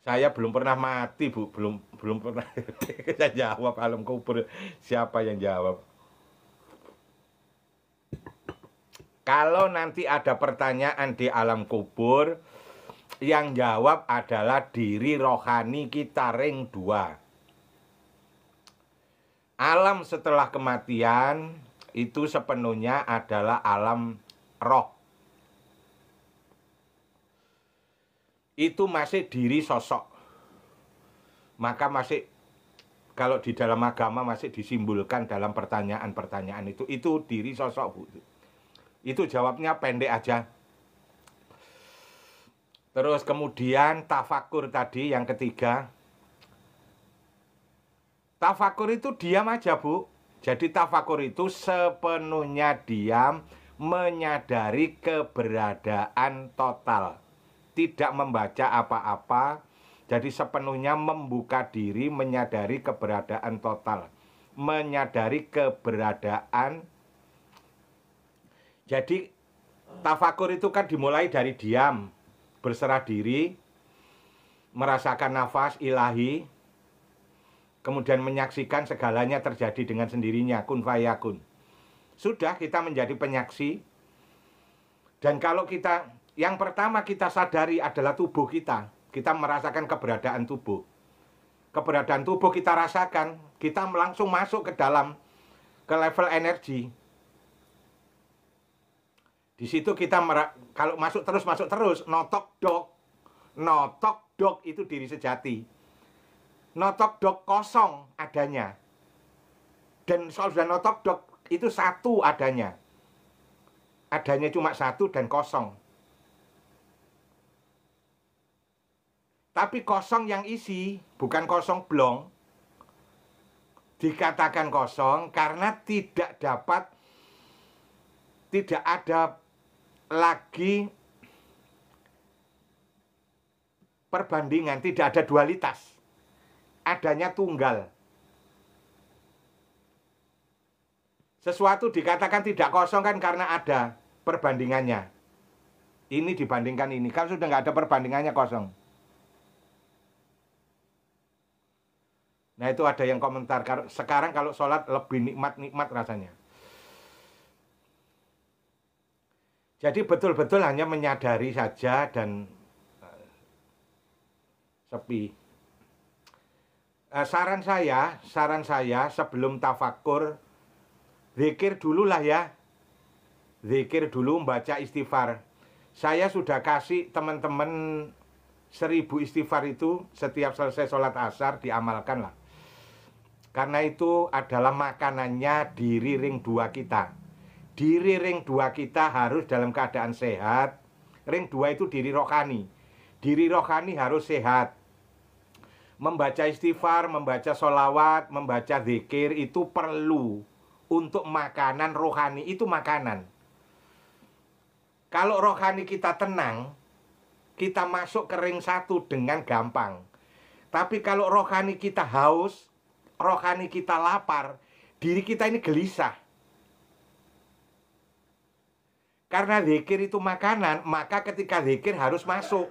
Saya belum pernah mati, Bu. Belum pernah. Saya jawab alam kubur. Siapa yang jawab? Kalau nanti ada pertanyaan di alam kubur, yang jawab adalah diri rohani kita ring 2. Alam setelah kematian itu sepenuhnya adalah alam roh. Itu masih diri sosok. Maka masih, kalau di dalam agama masih disimbolkan dalam pertanyaan-pertanyaan itu diri sosok, Bu. Itu jawabnya pendek aja. Terus kemudian tafakur tadi yang ketiga. Tafakur itu diam aja, Bu. Jadi tafakur itu sepenuhnya diam, menyadari keberadaan total. Tidak membaca apa-apa, jadi sepenuhnya membuka diri, menyadari keberadaan total. Menyadari keberadaan. Jadi tafakur itu kan dimulai dari diam, berserah diri, merasakan nafas ilahi, kemudian menyaksikan segalanya terjadi dengan sendirinya, kun fayakun. Sudah, kita menjadi penyaksi. Dan kalau kita, yang pertama kita sadari adalah tubuh kita. Kita merasakan keberadaan tubuh. Keberadaan tubuh kita rasakan, kita langsung masuk ke dalam, ke level energi. Di situ kita kalau masuk terus, notok dok itu diri sejati. Notok dok kosong adanya. Dan kalau sudah notok dok itu satu adanya. Adanya cuma satu dan kosong. Tapi kosong yang isi, bukan kosong blong. Dikatakan kosong karena tidak ada lagi perbandingan, tidak ada dualitas. Adanya tunggal. Sesuatu dikatakan tidak kosong kan karena ada perbandingannya. Ini dibandingkan ini, kan sudah nggak ada perbandingannya kosong. Nah itu ada yang komentar, sekarang kalau sholat lebih nikmat rasanya. Jadi betul-betul hanya menyadari saja dan sepi. Saran saya sebelum tafakur, zikir dulu lah ya. Zikir dulu, membaca istighfar. Saya sudah kasih teman-teman 1000 istighfar itu setiap selesai sholat asar, diamalkan lah. Karena itu adalah makanannya diri ring 2 kita. Diri ring 2 kita harus dalam keadaan sehat. Ring 2 itu diri rohani. Diri rohani harus sehat. Membaca istighfar, membaca sholawat, membaca zikir itu perlu untuk makanan rohani, itu makanan. Kalau rohani kita tenang, kita masuk ke ring 1 dengan gampang. Tapi kalau rohani kita haus, rohani kita lapar, diri kita ini gelisah. Karena zikir itu makanan, maka ketika zikir harus masuk.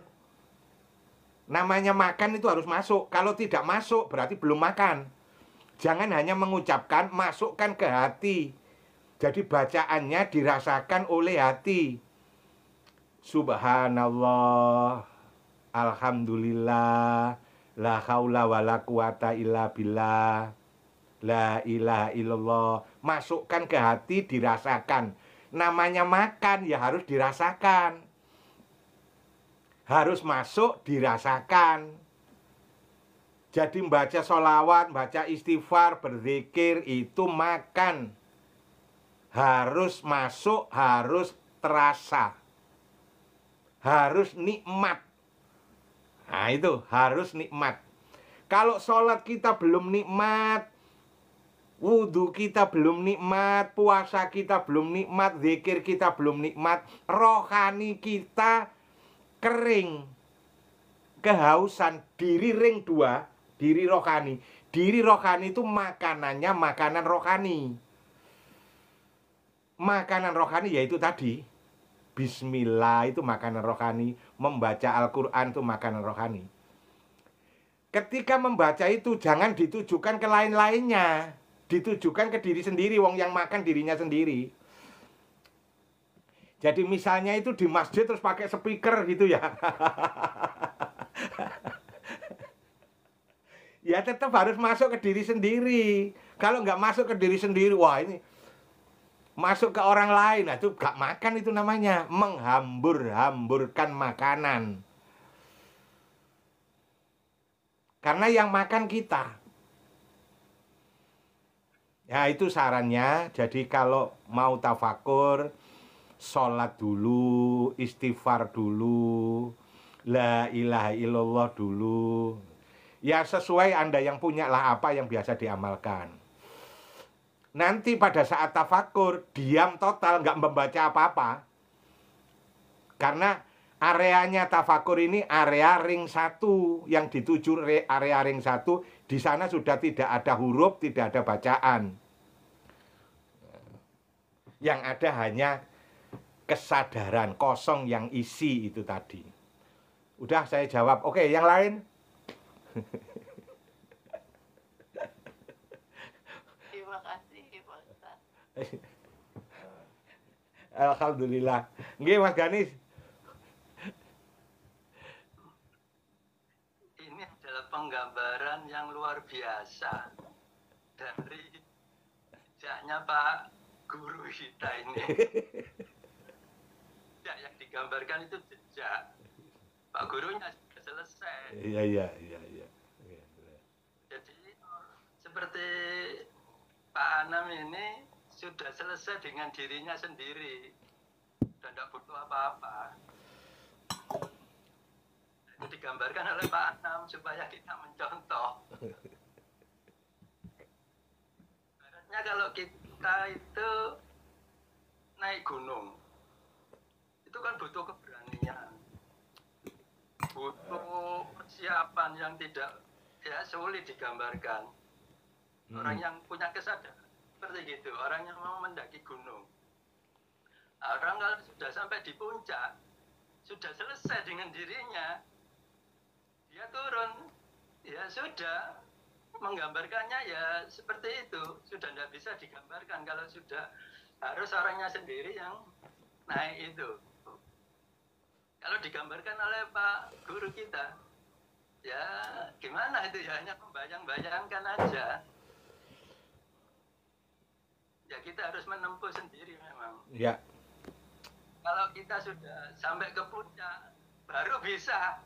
Namanya makan itu harus masuk. Kalau tidak masuk berarti belum makan. Jangan hanya mengucapkan, masukkan ke hati. Jadi bacaannya dirasakan oleh hati. Subhanallah, alhamdulillah, la haula wala quwata illa billah, la ilaha illallah. Masukkan ke hati, dirasakan. Namanya makan ya harus dirasakan. Harus masuk, dirasakan. Jadi baca sholawat, baca istighfar, berzikir itu makan. Harus masuk, harus terasa. Harus nikmat. Nah itu, harus nikmat. Kalau sholat kita belum nikmat, wudhu kita belum nikmat, puasa kita belum nikmat, zikir kita belum nikmat, rohani kita kering, kehausan, diri ring dua, diri rohani. Diri rohani itu makanannya makanan rohani. Makanan rohani yaitu tadi, bismillah itu makanan rohani, membaca Al-Quran itu makanan rohani. Ketika membaca itu jangan ditujukan ke lain-lainnya, ditujukan ke diri sendiri, wong yang makan dirinya sendiri. Jadi misalnya itu di masjid terus pakai speaker gitu ya. Ya tetap harus masuk ke diri sendiri. Kalau nggak masuk ke diri sendiri, wah ini masuk ke orang lain, nah itu gak makan itu namanya, menghambur-hamburkan makanan. Karena yang makan kita. Ya itu sarannya. Jadi kalau mau tafakur, sholat dulu, istighfar dulu, la ilaha illallah dulu. Ya sesuai Anda yang punya lah apa yang biasa diamalkan. Nanti pada saat tafakur, diam total, nggak membaca apa-apa. Karena areanya tafakur ini area ring 1, yang dituju area ring 1, di sana sudah tidak ada huruf, tidak ada bacaan. Yang ada hanya kesadaran kosong yang isi itu tadi. Udah saya jawab. Oke, yang lain? Terima kasih, Pak Ustaz. Alhamdulillah. Nggih, Mas Ganis. Ini adalah penggambaran yang luar biasa dari jejaknya Pak Guru kita ini. Jejak yang digambarkan itu jejak. Pak Gurunya sudah selesai. Iya. Jadi seperti Pak Anam ini sudah selesai dengan dirinya sendiri dan tidak butuh apa-apa. Itu digambarkan oleh Pak Anam supaya kita mencontoh. Ibaratnya kalau kita itu naik gunung, itu kan butuh keberanian, butuh persiapan yang tidak sulit digambarkan. Orang yang punya kesadaran seperti gitu, orang yang mau mendaki gunung. Orang kalau sudah sampai di puncak, sudah selesai dengan dirinya, dia turun, ya sudah, menggambarkannya ya seperti itu, sudah tidak bisa digambarkan kalau sudah harus orangnya sendiri yang naik itu. Kalau digambarkan oleh Pak Guru kita, ya gimana itu ya, hanya membayang-bayangkan aja. Ya kita harus menempuh sendiri memang. Ya. Kalau kita sudah sampai ke puncak, baru bisa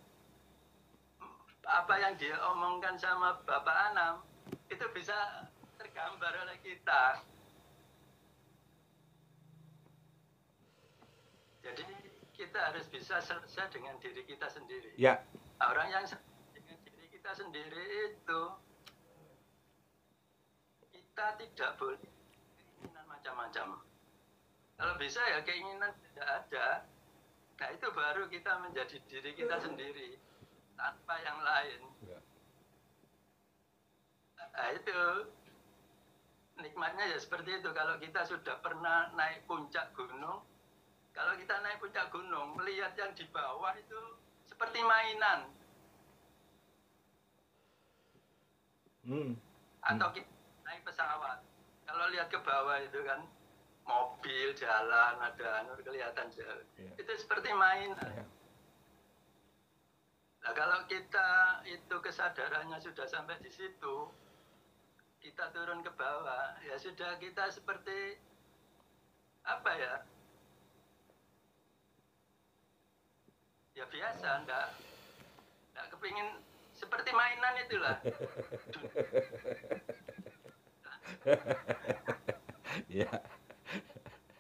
apa yang dia omongkan sama Bapak Anam, itu bisa tergambar oleh kita. Jadi kita harus bisa selesai dengan diri kita sendiri. Ya. Orang yang dengan diri kita sendiri itu, kita tidak boleh keinginan macam-macam. Kalau bisa ya keinginan tidak ada. Nah itu baru kita menjadi diri kita sendiri tanpa yang lain. Ya. Nah itu nikmatnya ya seperti itu. Kalau kita sudah pernah naik puncak gunung, kalau kita naik puncak gunung, melihat yang di bawah itu seperti mainan. Atau kita naik pesawat, kalau lihat ke bawah itu kan mobil jalan, ada kelihatan jalan. Yeah. Itu seperti mainan. Yeah. Nah kalau kita itu kesadarannya sudah sampai di situ, kita turun ke bawah, ya sudah kita seperti apa ya? Ya biasa, enggak kepingin seperti mainan itulah. Ya.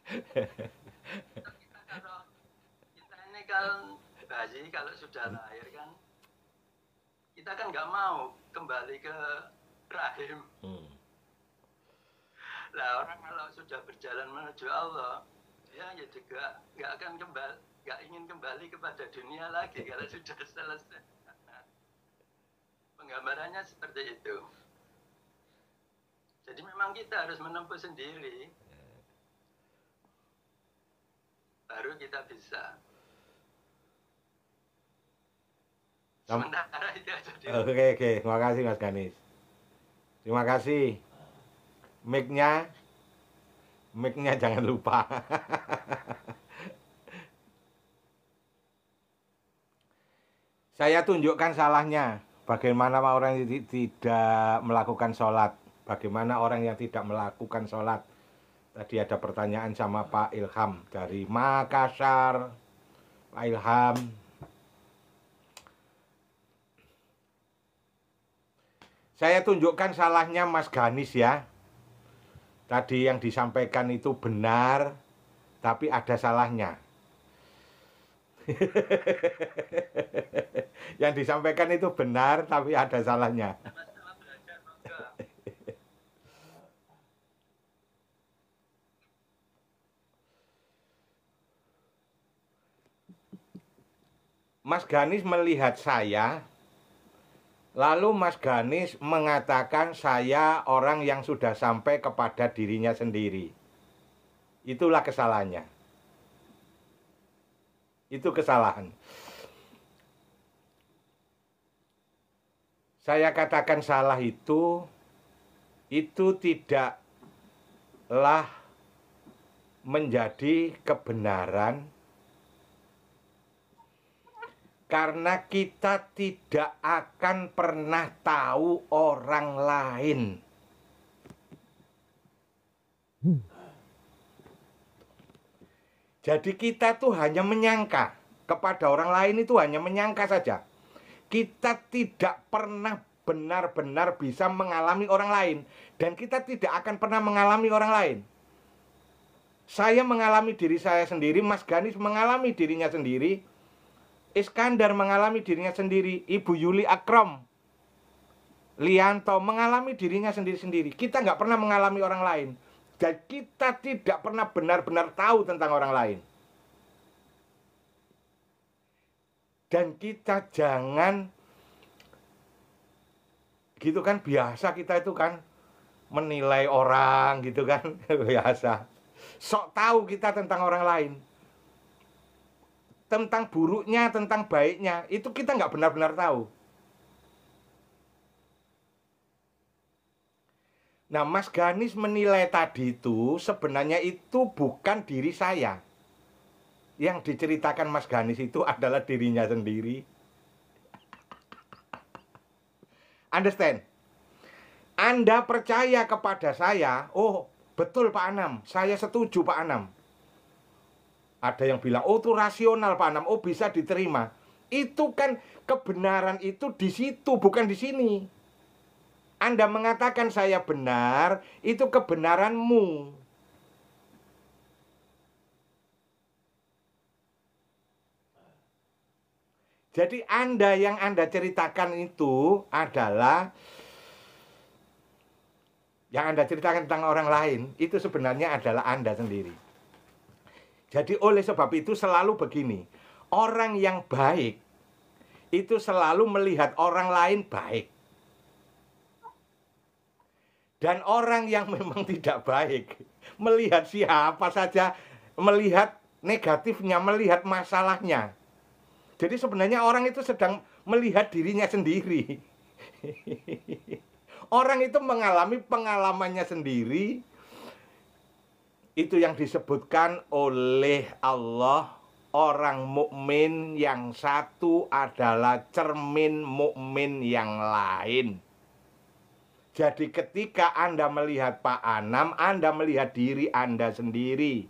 Kita kalau kita ini kan bayi kalau sudah lahir kan, kita kan nggak mau kembali ke rahim. Lah orang kalau sudah berjalan menuju Allah, dia ya juga nggak akan kembali, nggak ingin kembali kepada dunia lagi kalau sudah selesai. Penggambarannya seperti itu. Jadi memang kita harus menempuh sendiri, baru kita bisa. Sementara itu aja. Oke, terima kasih Mas Ganis. Terima kasih. Mic-nya jangan lupa. Saya tunjukkan salahnya. Bagaimana orang yang tidak melakukan sholat. Bagaimana orang yang tidak melakukan sholat. Tadi ada pertanyaan sama Pak Ilham dari Makassar. Pak Ilham. Saya tunjukkan salahnya Mas Ganis ya. Tadi yang disampaikan itu benar, tapi ada salahnya. Yang disampaikan itu benar, tapi ada salahnya. Mas Ganis melihat saya, lalu Mas Ganis mengatakan saya orang yang sudah sampai kepada dirinya sendiri. Itulah kesalahannya. Itu kesalahan. Saya katakan salah itu tidaklah menjadi kebenaran karena kita tidak akan pernah tahu orang lain. Jadi kita tuh hanya menyangka kepada orang lain, itu hanya menyangka saja. Kita tidak pernah benar-benar bisa mengalami orang lain. Dan kita tidak akan pernah mengalami orang lain. Saya mengalami diri saya sendiri, Mas Ganis mengalami dirinya sendiri, Iskandar mengalami dirinya sendiri, Ibu Yuli Akrom, Lianto mengalami dirinya sendiri-sendiri. Kita nggak pernah mengalami orang lain. Dan kita tidak pernah benar-benar tahu tentang orang lain. Dan kita jangan, gitu kan, biasa kita itu kan menilai orang gitu kan, biasa. Sok tahu kita tentang orang lain. Tentang buruknya, tentang baiknya, itu kita nggak benar-benar tahu. Nah, Mas Ganis menilai tadi itu sebenarnya itu bukan diri saya. Yang diceritakan Mas Ganis itu adalah dirinya sendiri. Understand? Anda percaya kepada saya, oh betul Pak Anam, saya setuju Pak Anam. Ada yang bilang, oh itu rasional Pak Anam, oh bisa diterima. Itu kan kebenaran itu di situ, bukan di sini. Anda mengatakan saya benar, itu kebenaranmu. Jadi Anda yang Anda ceritakan itu adalah, yang Anda ceritakan tentang orang lain, itu sebenarnya adalah Anda sendiri. Jadi oleh sebab itu selalu begini, orang yang baik itu selalu melihat orang lain baik. Dan orang yang memang tidak baik melihat siapa saja, melihat negatifnya, melihat masalahnya. Jadi sebenarnya orang itu sedang melihat dirinya sendiri. Orang itu mengalami pengalamannya sendiri. Itu yang disebutkan oleh Allah, orang mukmin yang satu adalah cermin mukmin yang lain. Jadi ketika Anda melihat Pak Anam, Anda melihat diri Anda sendiri.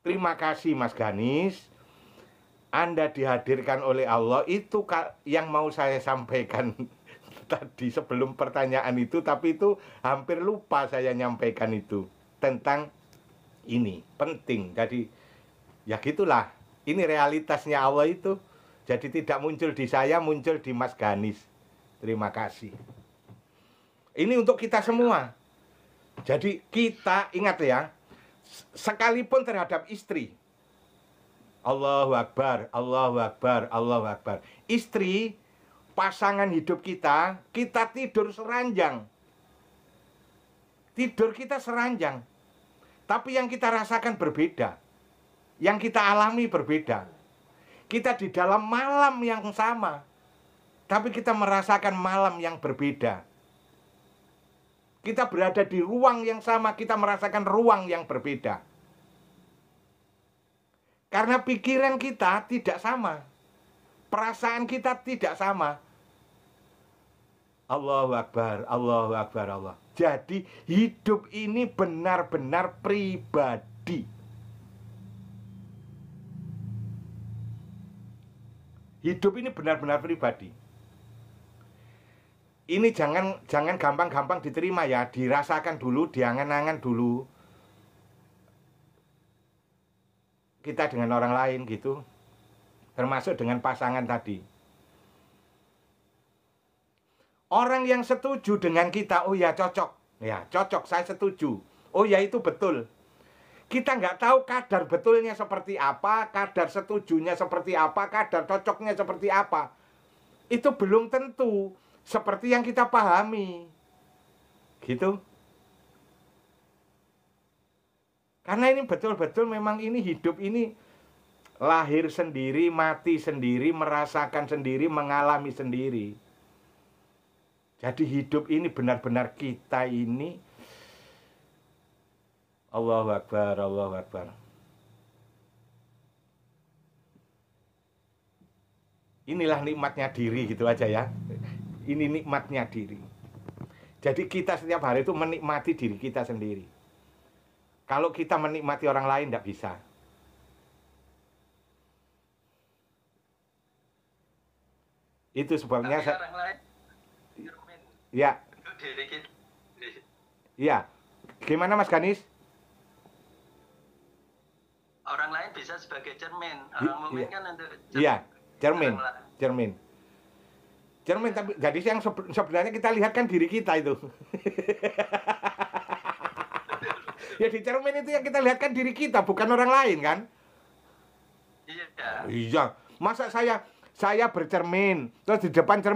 Terima kasih Mas Ganis. Anda dihadirkan oleh Allah, itu yang mau saya sampaikan tadi sebelum pertanyaan itu, tapi itu hampir lupa saya nyampaikan itu tentang ini penting. Jadi ya gitulah, ini realitasnya Allah itu. Jadi tidak muncul di saya, muncul di Mas Ganis. Terima kasih. Ini untuk kita semua. Jadi kita ingat ya, sekalipun terhadap istri, Allahu Akbar, Allahu Akbar, Allahu Akbar. Istri, pasangan hidup kita, kita tidur seranjang. Tidur kita seranjang. Tapi yang kita rasakan berbeda. Yang kita alami berbeda. Kita di dalam malam yang sama, tapi kita merasakan malam yang berbeda. Kita berada di ruang yang sama, kita merasakan ruang yang berbeda. Karena pikiran kita tidak sama. Perasaan kita tidak sama. Allahu Akbar, Allahu Akbar, Allah. Jadi hidup ini benar-benar pribadi. Hidup ini benar-benar pribadi. Ini jangan gampang-gampang diterima ya, dirasakan dulu, diangan-angan dulu. Kita dengan orang lain gitu, termasuk dengan pasangan tadi. Orang yang setuju dengan kita, oh ya cocok, saya setuju. Oh ya itu betul. Kita nggak tahu kadar betulnya seperti apa, kadar setujunya seperti apa, kadar cocoknya seperti apa. Itu belum tentu seperti yang kita pahami. Gitu. Karena ini betul-betul memang ini hidup ini lahir sendiri, mati sendiri, merasakan sendiri, mengalami sendiri. Jadi hidup ini benar-benar kita ini. Allahu Akbar, Allahu Akbar. Inilah nikmatnya diri gitu aja ya. Ini nikmatnya diri. Jadi kita setiap hari itu menikmati diri kita sendiri. Kalau kita menikmati orang lain tidak bisa. Itu sebabnya orang lain cermin. Ya. Diri kita. Ya. Gimana Mas Ganis? Orang lain bisa sebagai cermin. Orang mukmin kan untuk Iya, cermin. Cermin, tapi gadis yang sebenarnya kita lihat kan diri kita itu. Ya di cermin itu yang kita lihat kan diri kita, bukan orang lain kan? Iya. Iya. Masa saya bercermin, terus di depan cermin